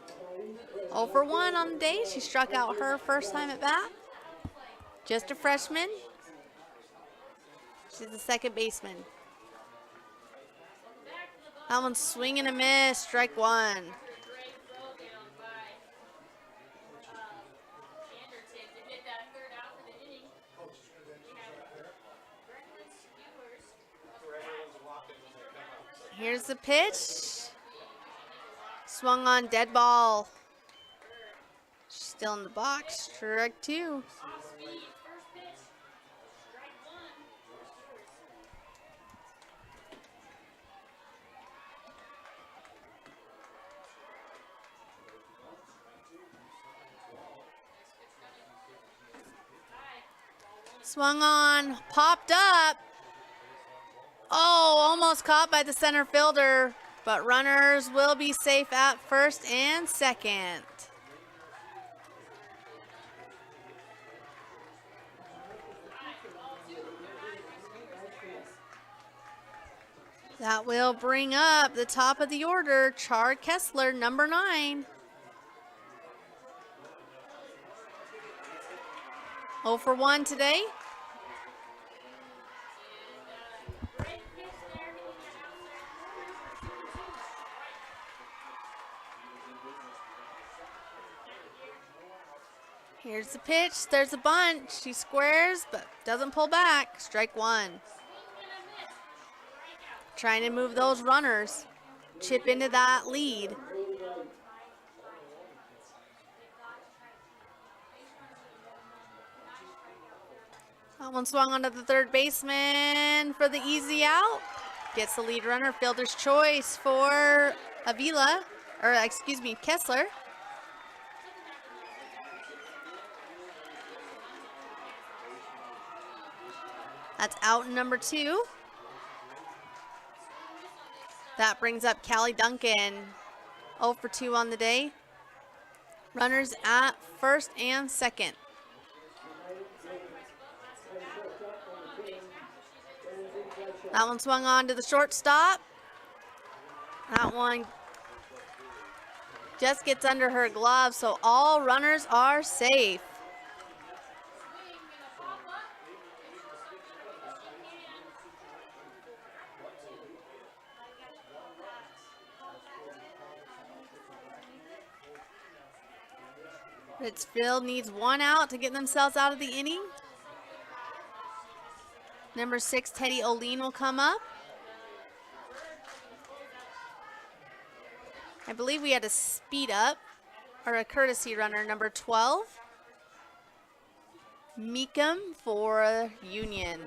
0 for 1 on the day. She struck out her first time at bat. Just a freshman. She's the second baseman. That one's swing and a miss, strike one. Here's the pitch. Swung on, dead ball. Still in the box, strike two. Swung on, popped up. Oh, almost caught by the center fielder, but runners will be safe at first and second. That will bring up the top of the order, Char Kessler, number 9. 0 for 1 today. Here's the pitch. There's a bunt. She squares, but doesn't pull back. Strike one. Trying to move those runners. Chip into that lead. That one swung onto the third baseman for the easy out. Gets the lead runner. Fielder's choice for Kessler. That's out number 2. That brings up Callie Duncan. 0 for 2 on the day. Runners at first and second. That one swung on to the shortstop. That one just gets under her glove, so all runners are safe. Richfield needs one out to get themselves out of the inning. Number 6, Teddy Oline will come up. I believe we had a speed up, or a courtesy runner, number 12. Meekum for Union.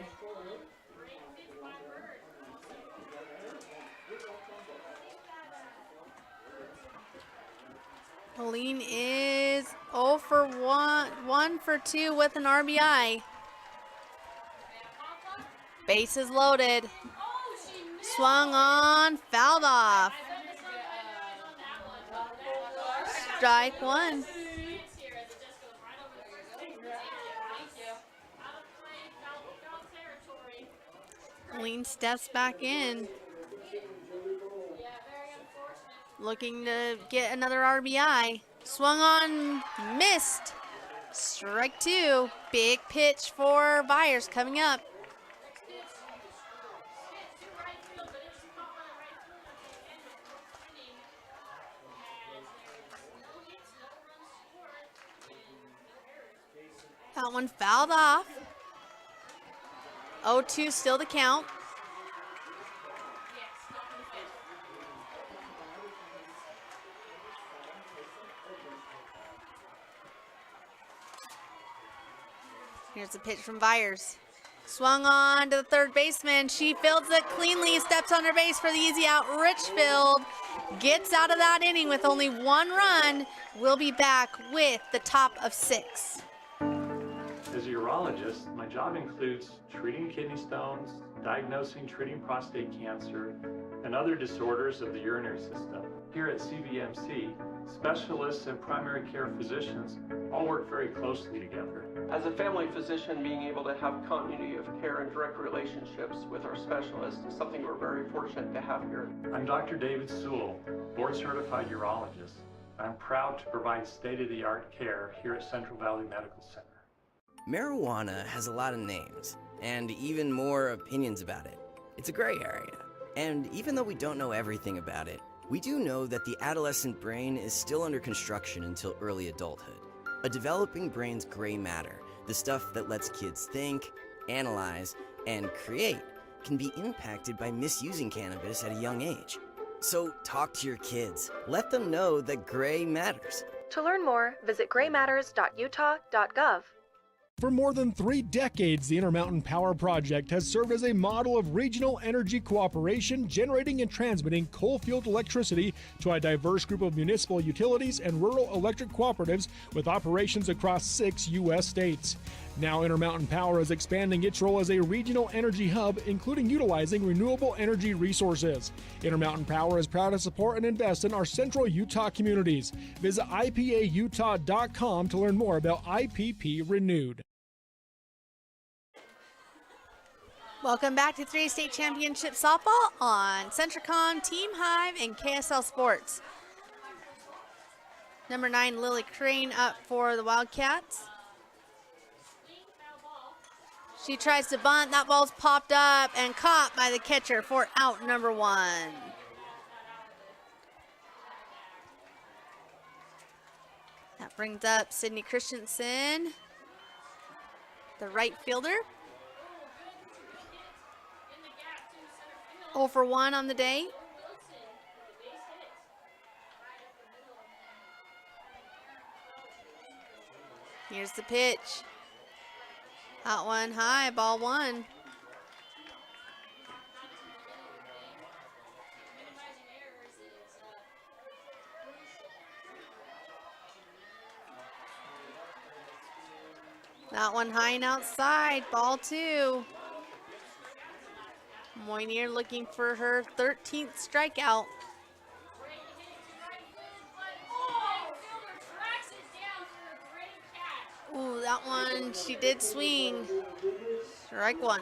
Oline is 0 for 1 for 2 with an RBI. Bases loaded. Swung on, fouled off. Strike one. Oline steps back in. Looking to get another RBI. Swung on, missed. Strike two. Big pitch for Byers coming up. That one fouled off. 0-2 still the count. Here's the pitch from Byers. Swung on to the third baseman. She fields it cleanly, steps on her base for the easy out. Richfield gets out of that inning with only one run. We'll be back with the top of 6. As a urologist, my job includes treating kidney stones, diagnosing, treating prostate cancer, and other disorders of the urinary system. Here at CVMC, specialists and primary care physicians all work very closely together. As a family physician, being able to have continuity of care and direct relationships with our specialists is something we're very fortunate to have here. I'm Dr. David Sewell, board-certified urologist. I'm proud to provide state-of-the-art care here at Central Valley Medical Center. Marijuana has a lot of names, and even more opinions about it. It's a gray area. And even though we don't know everything about it, we do know that the adolescent brain is still under construction until early adulthood. A developing brain's gray matter, the stuff that lets kids think, analyze, and create, can be impacted by misusing cannabis at a young age. So talk to your kids. Let them know that gray matters. To learn more, visit graymatters.utah.gov. For more than 3 decades, the Intermountain Power Project has served as a model of regional energy cooperation, generating and transmitting coal-fueled electricity to a diverse group of municipal utilities and rural electric cooperatives with operations across 6 U.S. states. Now, Intermountain Power is expanding its role as a regional energy hub, including utilizing renewable energy resources. Intermountain Power is proud to support and invest in our central Utah communities. Visit IPAUtah.com to learn more about IPP Renewed. Welcome back to 3A State Championship Softball on Centricom, Team Hive, and KSL Sports. Number 9, Lily Crane up for the Wildcats. She tries to bunt. That ball's popped up and caught by the catcher for out number 1. That brings up Sydney Christensen, the right fielder. 0 for 1 on the day. Here's the pitch. That one high, ball 1. That one high and outside, ball 2. Moynier looking for her 13th strikeout. Ooh, that one, she did swing. Strike 1.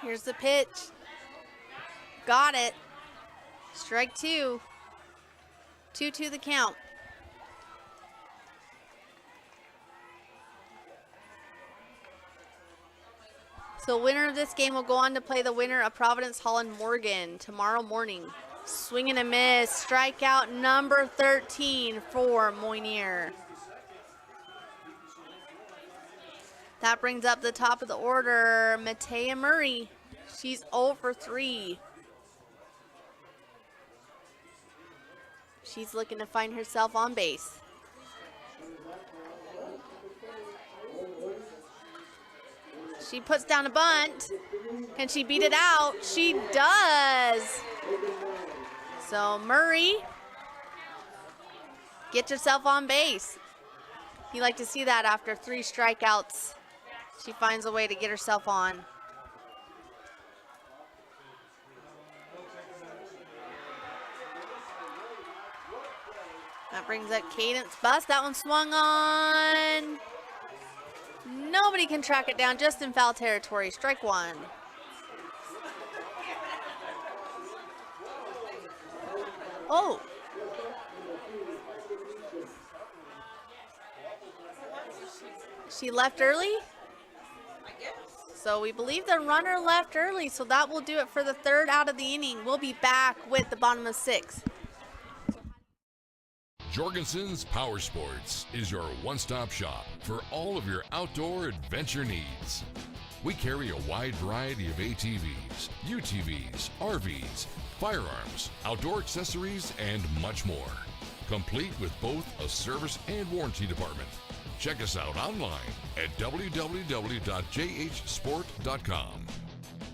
Here's the pitch. Got it. Strike 2. 2-2 the count. So winner of this game will go on to play the winner of Providence Holland Morgan tomorrow morning. Swing and a miss. Strikeout number 13 for Moynier. That brings up the top of the order, Matea Murray. She's 0 for 3. She's looking to find herself on base. She puts down a bunt. Can she beat it out? She does. So Murray gets herself on base. You like to see that after 3 strikeouts. She finds a way to get herself on. That brings up Cadence Bus. That one swung on. Nobody can track it down, just in foul territory. Strike 1. Oh. She left early? So we believe the runner left early, so that will do it for the 3rd out of the inning. We'll be back with the bottom of 6. Jorgensen's Power Sports is your one-stop shop for all of your outdoor adventure needs. We carry a wide variety of ATVs, UTVs, RVs, firearms, outdoor accessories, and much more. Complete with both a service and warranty department. Check us out online at www.jhsport.com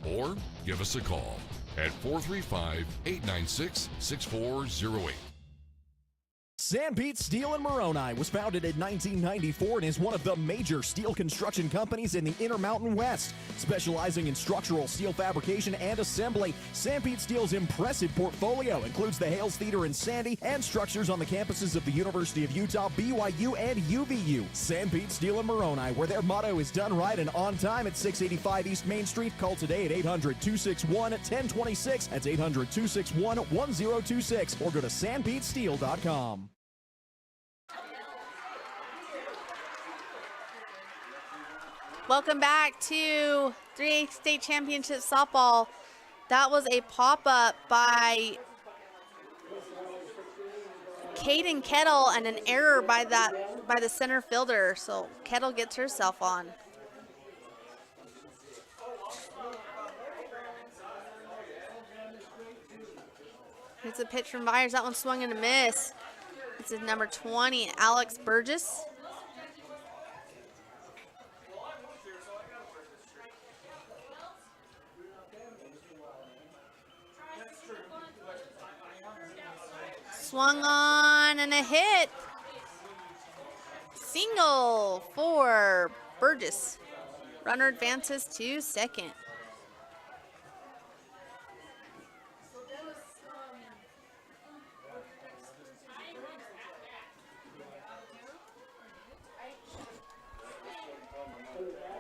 or give us a call at 435-896-6408. Sanpete Steel in Moroni was founded in 1994 and is one of the major steel construction companies in the Intermountain West. Specializing in structural steel fabrication and assembly, Sanpete Steel's impressive portfolio includes the Hales Theater in Sandy and structures on the campuses of the University of Utah, BYU, and UVU. Sanpete Steel in Moroni, where their motto is done right and on time at 685 East Main Street. Call today at 800-261-1026. That's 800-261-1026. Or go to sanpetesteel.com. Welcome back to 3A State Championship Softball. That was a pop-up by Caden Kettle and an error by the center fielder. So Kettle gets herself on. Here's a pitch from Byers. That one swung and a miss. This is number 20, Alex Burgess. Swung on and a hit. Single for Burgess. Runner advances to second.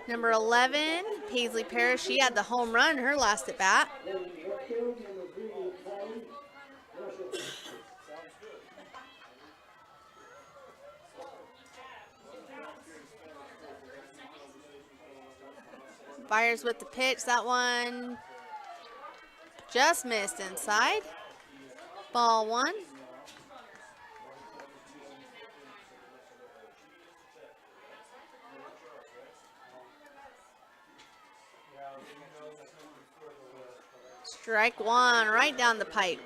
Number 11, Paisley Parrish. She had the home run her last at bat. Byers with the pitch. That one just missed inside. Ball one. Strike one right down the pipe.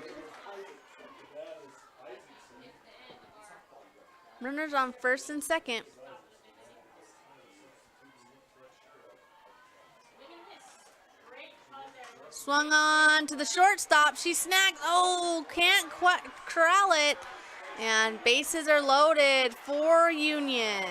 Runners on first and second. Swung on to the shortstop. She snagged. Oh, can't quite corral it. And bases are loaded for Union.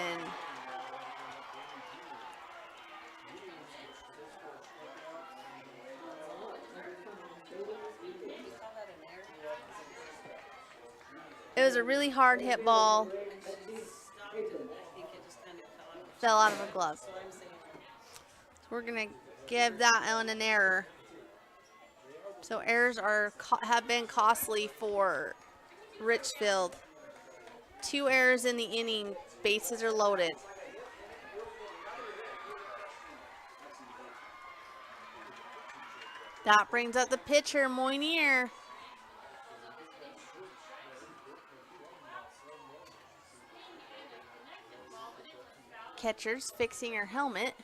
It was a really hard hit ball. Fell out of her glove. So we're going to give that one an error. So errors have been costly for Richfield. 2 errors in the inning. Bases are loaded. That brings up the pitcher, Moynier. Catcher's fixing her helmet.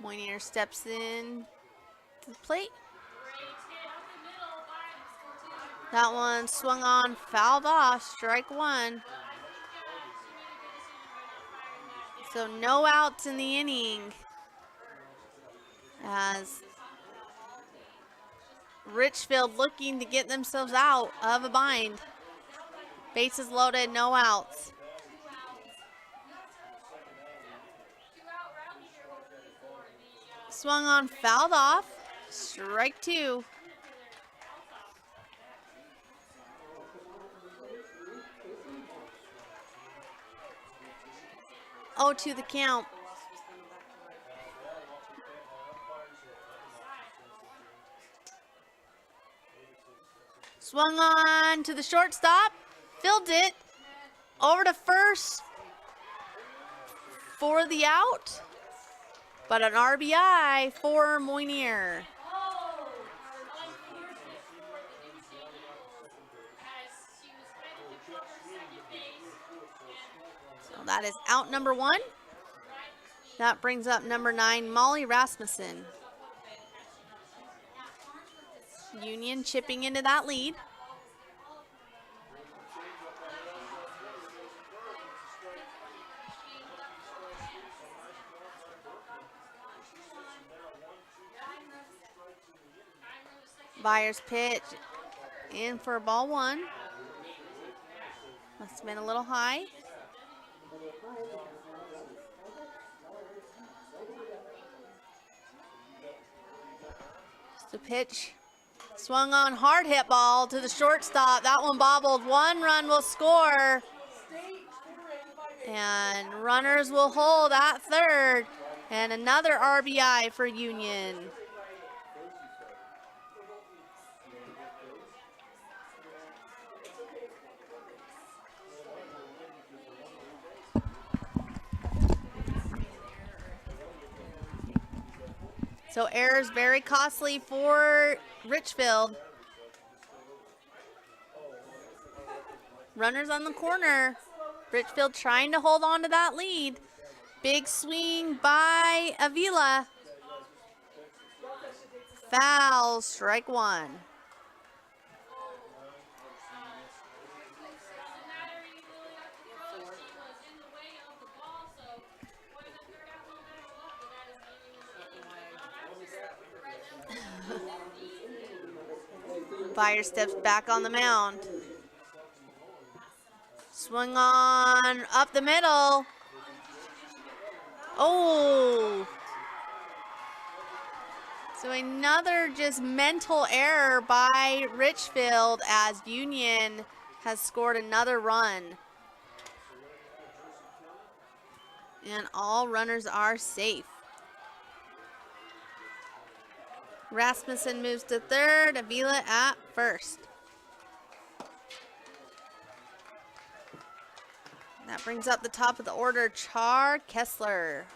Moynier steps in to the plate. That one swung on, fouled off, strike one. So no outs in the inning as Richfield looking to get themselves out of a bind. Bases loaded, no outs. Swung on, fouled off, strike two. Oh, to the count. Swung on to the shortstop, filled it, over to first for the out, but an RBI for Moynier. So that is out number one. That brings up number 9, Molly Rasmussen. Union chipping into that lead. Byers pitch in for ball one. Must have been a little high. The pitch swung on, hard hit ball to the shortstop. That one bobbled. One run will score. And runners will hold at third. And another RBI for Union. So errors very costly for Richfield. Runners on the corner. Richfield trying to hold on to that lead. Big swing by Avila. Foul, strike one. Byers steps back on the mound. Swing on up the middle. Oh. So another just mental error by Richfield as Union has scored another run. And all runners are safe. Rasmussen moves to third, Avila at first. That brings up the top of the order, Char Kessler.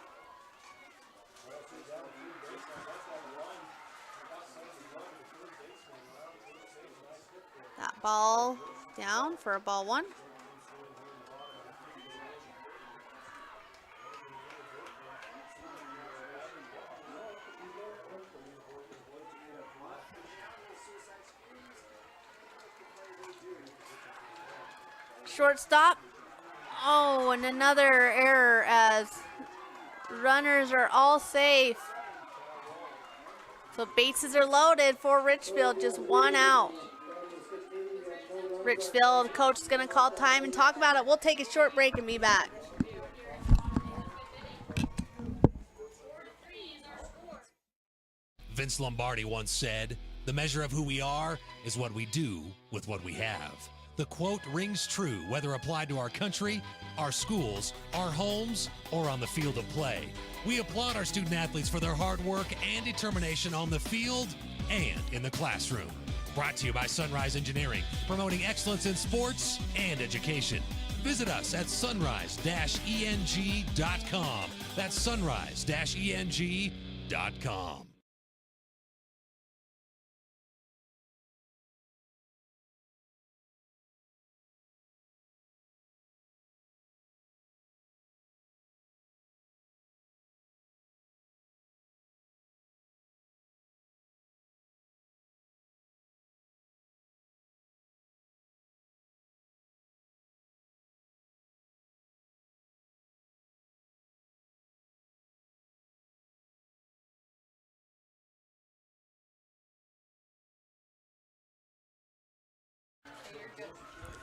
That ball down for a ball one. Shortstop. Oh, and another error as runners are all safe. So bases are loaded for Richfield, just one out. Richfield, coach is going to call time and talk about it. We'll take a short break and be back. Vince Lombardi once said, "The measure of who we are is what we do with what we have." The quote rings true whether applied to our country, our schools, our homes, or on the field of play. We applaud our student athletes for their hard work and determination on the field and in the classroom. Brought to you by Sunrise Engineering, promoting excellence in sports and education. Visit us at sunrise-eng.com. That's sunrise-eng.com.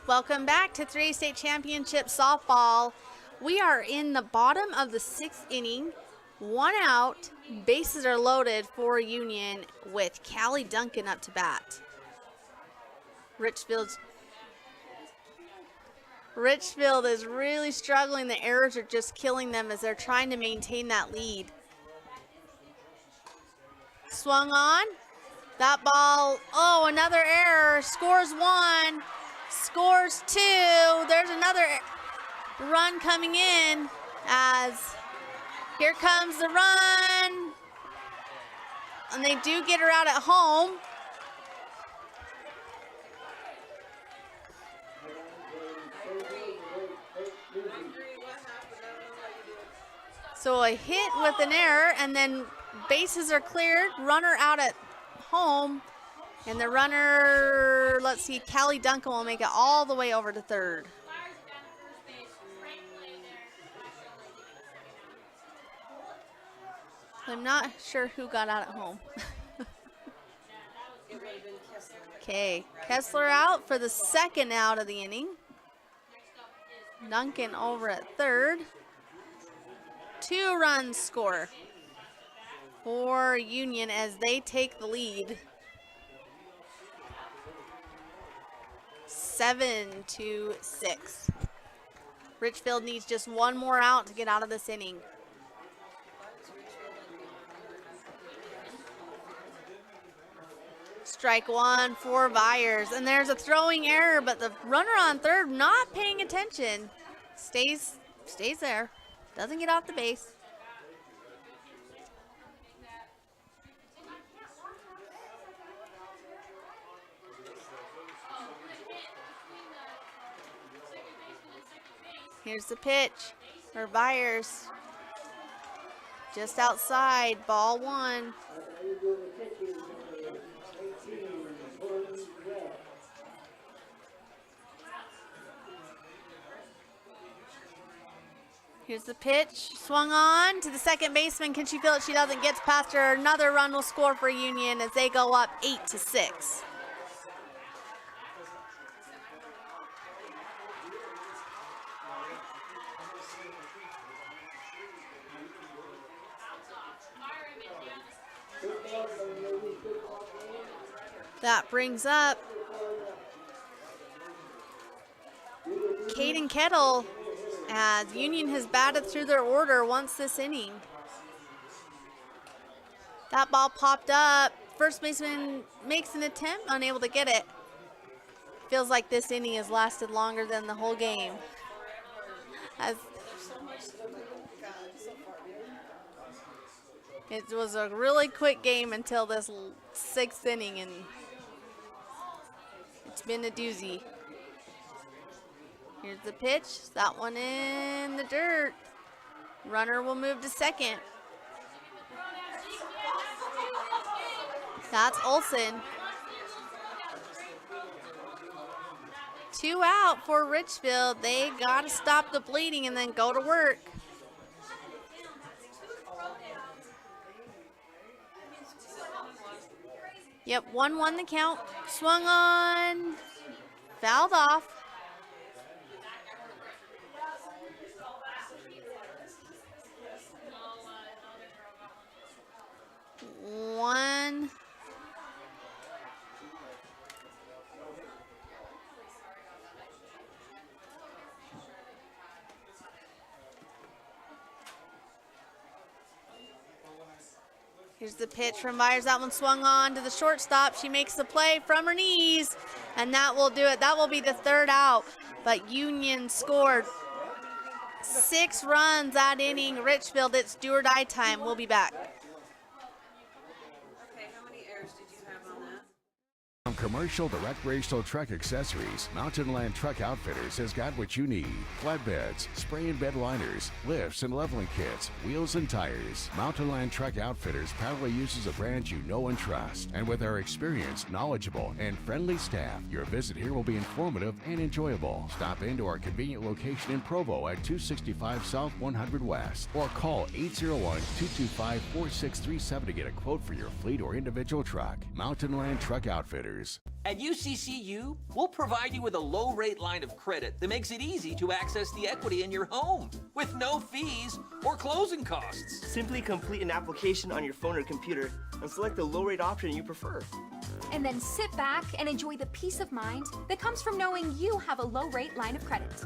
Welcome back to 3A State Championship softball. We are in the bottom of the 6th inning. One out, bases are loaded for Union with Callie Duncan up to bat. Richfield is really struggling. The errors are just killing them as they're trying to maintain that lead. Swung on. That ball, oh, another error. Scores one, scores two. There's another run coming in as here comes the run. And they do get her out at home. So a hit with an error, and then bases are cleared, runner out at home, and the runner, let's see, Callie Duncan will make it all the way over to third. I'm not sure who got out at home. Okay, Kessler out for the second out of the inning. Duncan over at third. 2 runs score for Union as they take the lead. 7-6. Richfield needs just 1 more out to get out of this inning. Strike 1 for Byers, and there's a throwing error, but the runner on third not paying attention. Stays there, doesn't get off the base. Here's the pitch for Byers. Just outside, ball 1. Here's the pitch, swung on to the second baseman. Can she feel it? She doesn't. Gets past her. Another run will score for Union as they go up 8-6. That brings up Caden Kettle as Union has batted through their order once this inning. That ball popped up. First baseman makes an attempt, unable to get it. Feels like this inning has lasted longer than the whole game. As it was a really quick game until this 6th inning, and it's been a doozy. Here's the pitch. That one in the dirt. Runner will move to second. That's Olsen. 2 out for Richfield. They got to stop the bleeding and then go to work. Yep, 1-1 the count. Swung on. Fouled off. One. Here's the pitch from Byers. That one swung on to the shortstop. She makes the play from her knees, and that will do it. That will be the 3rd out. But Union scored 6 runs that inning. Richfield, it's do or die time. We'll be back. From Commercial to Recreational Truck Accessories, Mountain Land Truck Outfitters has got what you need. Flatbeds, spray and bed liners, lifts and leveling kits, wheels and tires. Mountain Land Truck Outfitters proudly uses a brand you know and trust. And with our experienced, knowledgeable, and friendly staff, your visit here will be informative and enjoyable. Stop into our convenient location in Provo at 265 South 100 West or call 801-225-4637 to get a quote for your fleet or individual truck. Mountain Land Truck Outfitters. At UCCU, we'll provide you with a low-rate line of credit that makes it easy to access the equity in your home with no fees or closing costs. Simply complete an application on your phone or computer and select the low-rate option you prefer. And then sit back and enjoy the peace of mind that comes from knowing you have a low-rate line of credit.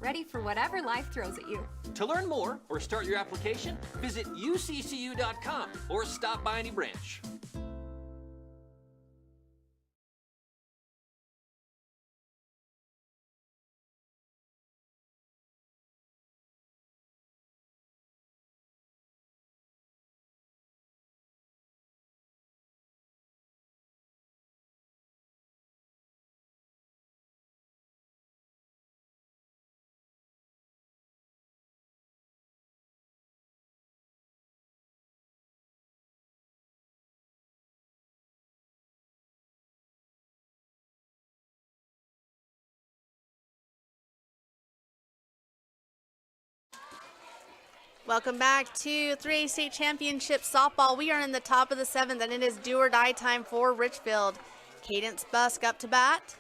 Ready for whatever life throws at you. To learn more or start your application, visit uccu.com or stop by any branch. Welcome back to 3A State Championship Softball. We are in the top of the 7th, and it is do or die time for Richfield. Cadence Busk up to bat.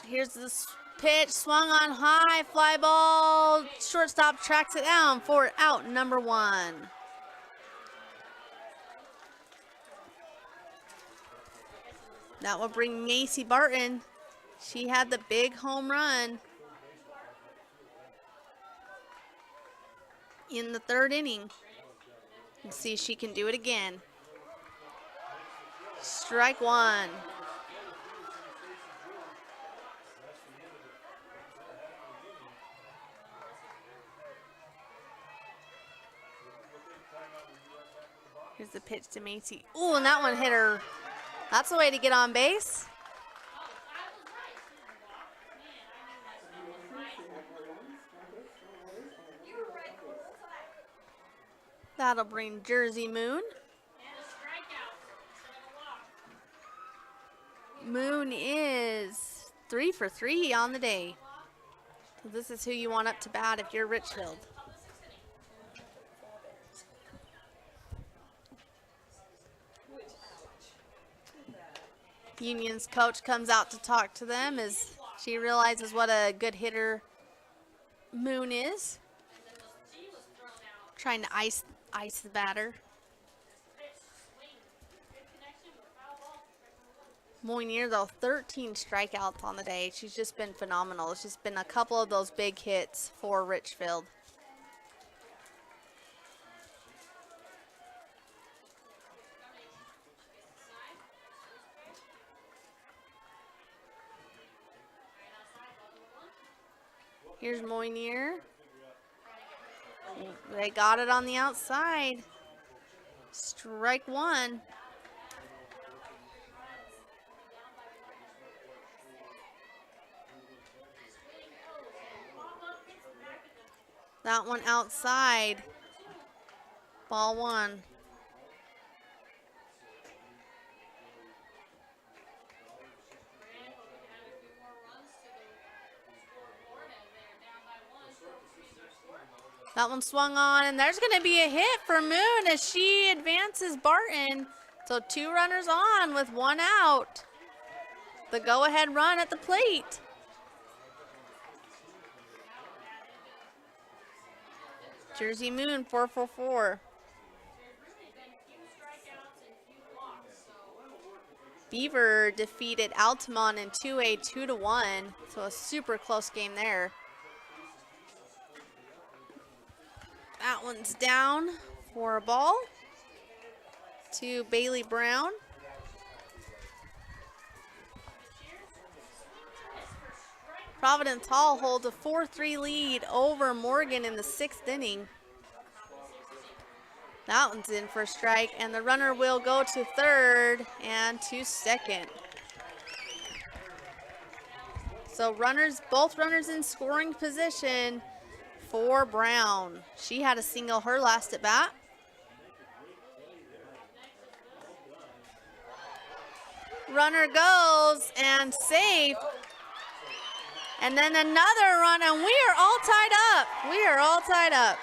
Here's this pitch, swung on high, fly ball. Shortstop tracks it down for out number 1. That will bring Macy Barton. She had the big home run in the 3rd inning. Let's see if she can do it again. Strike 1. Here's the pitch to Macy. Ooh, and that one hit her. That's the way to get on base. That'll bring Jersey Moon. Moon is 3 for 3 on the day. So this is who you want up to bat if you're Richfield. Union's coach comes out to talk to them as she realizes what a good hitter Moon is. Trying to ice the batter. Moynier, though, 13 strikeouts on the day. She's just been phenomenal. It's just been a couple of those big hits for Richfield. Here's Moynier. They got it on the outside. Strike 1. That one outside. Ball 1. That one swung on, and there's going to be a hit for Moon as she advances Barton. So 2 runners on with 1 out. The go-ahead run at the plate. Jersey Moon, 4 for 4. Beaver defeated Altamont in 2A 2-1. So a super close game there. That one's down for a ball to Bailey Brown. Providence Hall holds a 4-3 lead over Morgan in the 6th inning. That one's in for a strike, and the runner will go to 3rd and to 2nd. So both runners in scoring position for Brown. She had a single her last at bat. Runner goes and safe. And then another run, and we are all tied up. We are all tied up.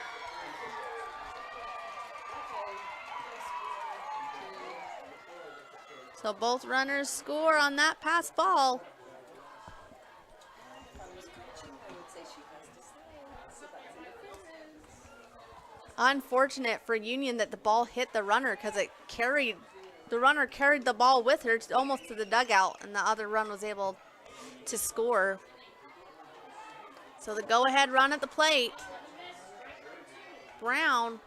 So both runners score on that pass ball. Unfortunate for Union that the ball hit the runner because the runner carried the ball with her almost to the dugout, and the other run was able to score. So the go-ahead run at the plate. Brown.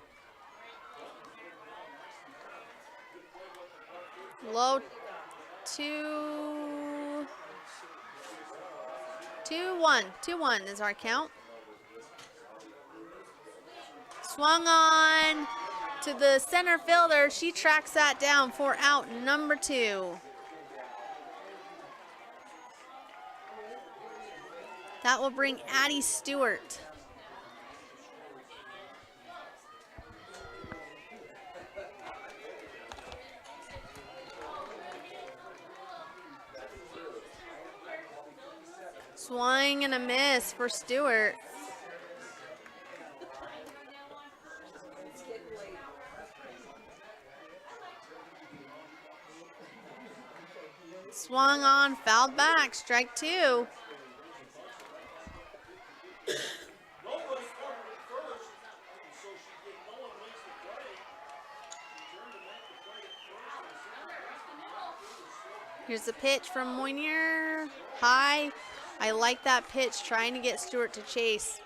Low 2-1. 2-1 is our count. Swung on to the center fielder. She tracks that down for out number 2. That will bring Addie Stewart. Swing and a miss for Stewart. Swung on, fouled back, strike 2. Here's the pitch from Moynier. High. I like that pitch, trying to get Stewart to chase.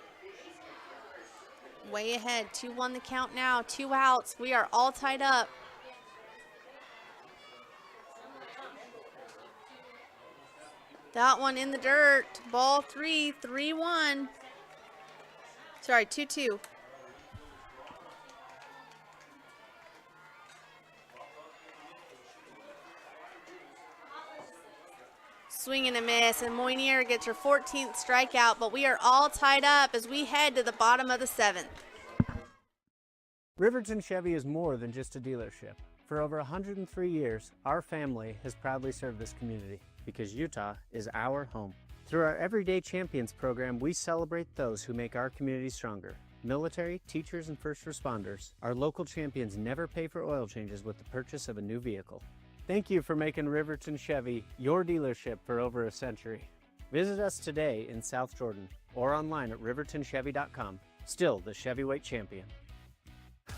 Way ahead, 2-1 the count now, 2 outs. We are all tied up. That one in the dirt. Ball 3, 3-1. Sorry, 2-2. Swing and a miss, and Moynier gets her 14th strikeout, but we are all tied up as we head to the bottom of the 7th. Riverton Chevy is more than just a dealership. For over 103 years, our family has proudly served this community because Utah is our home. Through our Everyday Champions program, we celebrate those who make our community stronger. Military, teachers, and first responders, our local champions never pay for oil changes with the purchase of a new vehicle. Thank you for making Riverton Chevy your dealership for over a century. Visit us today in South Jordan or online at rivertonchevy.com. Still the Chevyweight champion.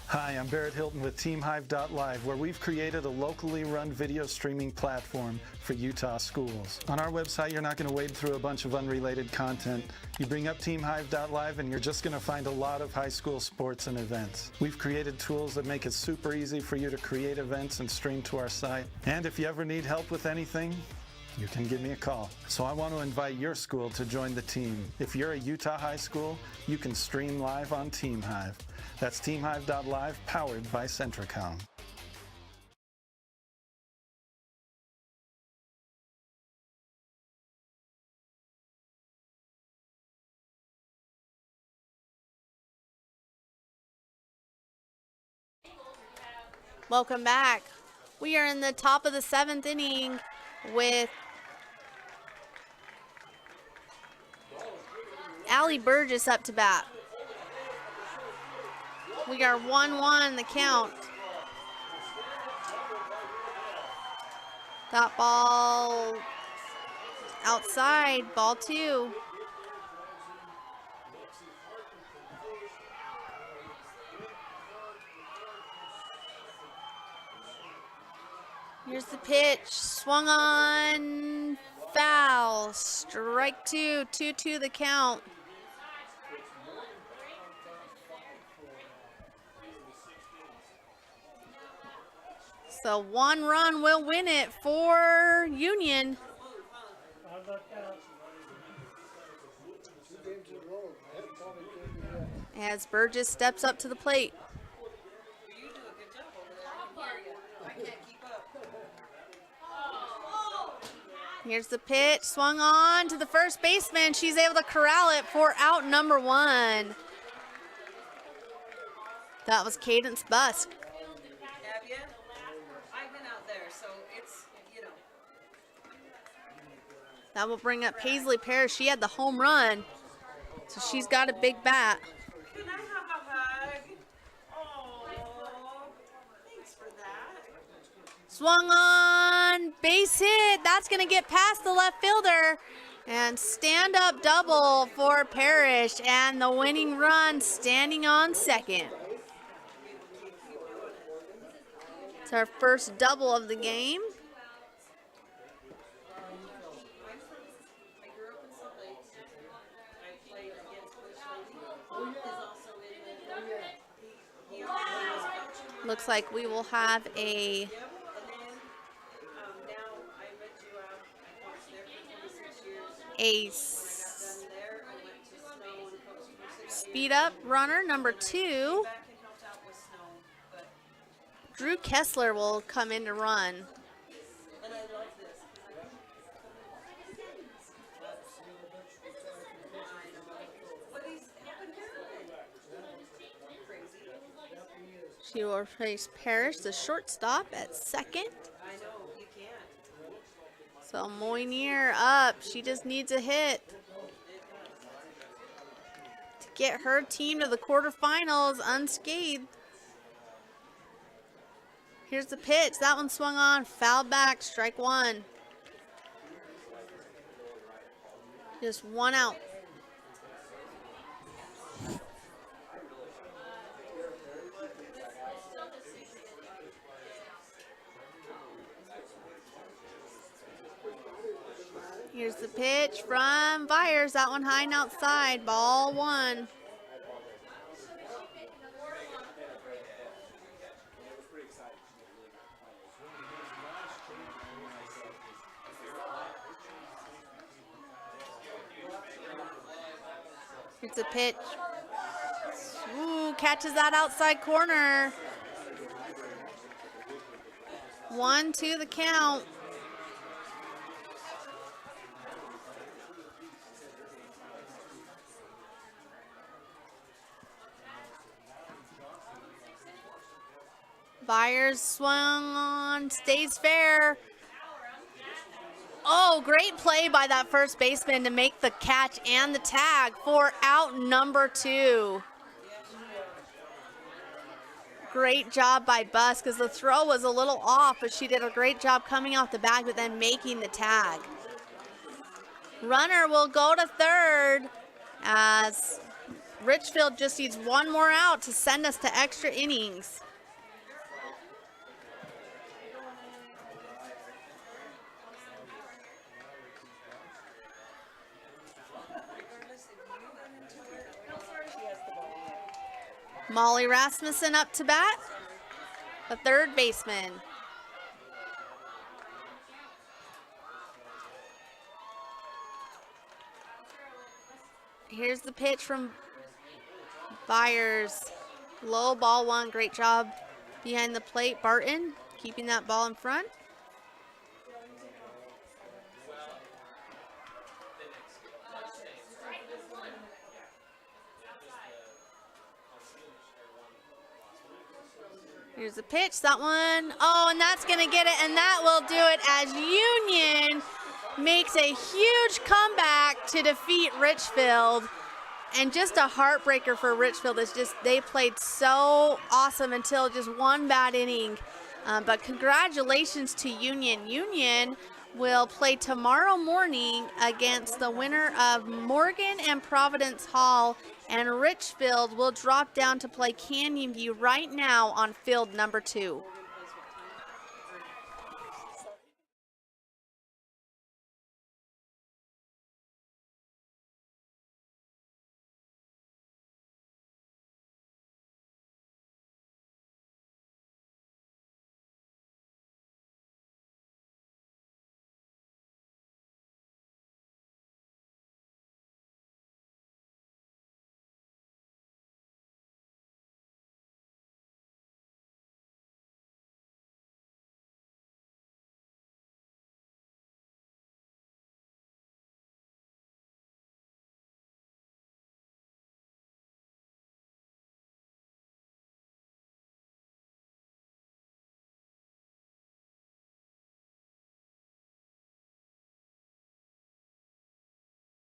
Hi, I'm Barrett Hilton with TeamHive.live, where we've created a locally run video streaming platform for Utah schools. On our website, you're not going to wade through a bunch of unrelated content. You bring up TeamHive.live and you're just going to find a lot of high school sports and events. We've created tools that make it super easy for you to create events and stream to our site. And if you ever need help with anything, you can give me a call. So I want to invite your school to join the team. If you're a Utah high school, you can stream live on TeamHive. That's TeamHive.live, powered by Centricom. Welcome back. We are in the top of the 7th inning with Allie Burgess up to bat. We are 1-1 the count. That ball outside, ball 2. Here's the pitch, swung on, foul, strike 2, 2-2 the count. So 1 run will win it for Union. As Burgess steps up to the plate. Here's the pitch, swung on to the first baseman. She's able to corral it for out number 1. That was Cadence Busk. Have you? I've been out there, so it's, you know. That will bring up Paisley Parrish. She had the home run, so she's got a big bat. Can I have a hug? Oh, thanks for that. Swung on, base hit. That's going to get past the left fielder. And stand-up double for Parrish, and the winning run standing on second. It's our first double of the game. Looks like we will have a speed up runner, number 2. Drew Kessler will come in to run. She will replace Parrish, the shortstop, at second. So Moynier up. She just needs a hit to get her team to the quarterfinals unscathed. Here's the pitch. That one swung on. Foul back. Strike 1. Just one out. Here's the pitch from Byers. That one high and outside. Ball one. It's a pitch. Ooh, catches that outside corner. 1-2 the count. Byers swung on, stays fair. Oh, great play by that first baseman to make the catch and the tag for out number 2. Great job by Buss because the throw was a little off, but she did a great job coming off the bag, but then making the tag. Runner will go to third as Richfield just needs one more out to send us to extra innings. Molly Rasmussen up to bat, the third baseman. Here's the pitch from Byers. Low ball one, great job behind the plate. Barton keeping that ball in front. Here's the pitch, that one. Oh, and that's gonna get it, and that will do it as Union makes a huge comeback to defeat Richfield. And just a heartbreaker for Richfield. It's just, they played so awesome until just one bad inning. But congratulations to Union. Union will play tomorrow morning against the winner of Morgan and Providence Hall, and Richfield will drop down to play Canyon View right now on field number 2.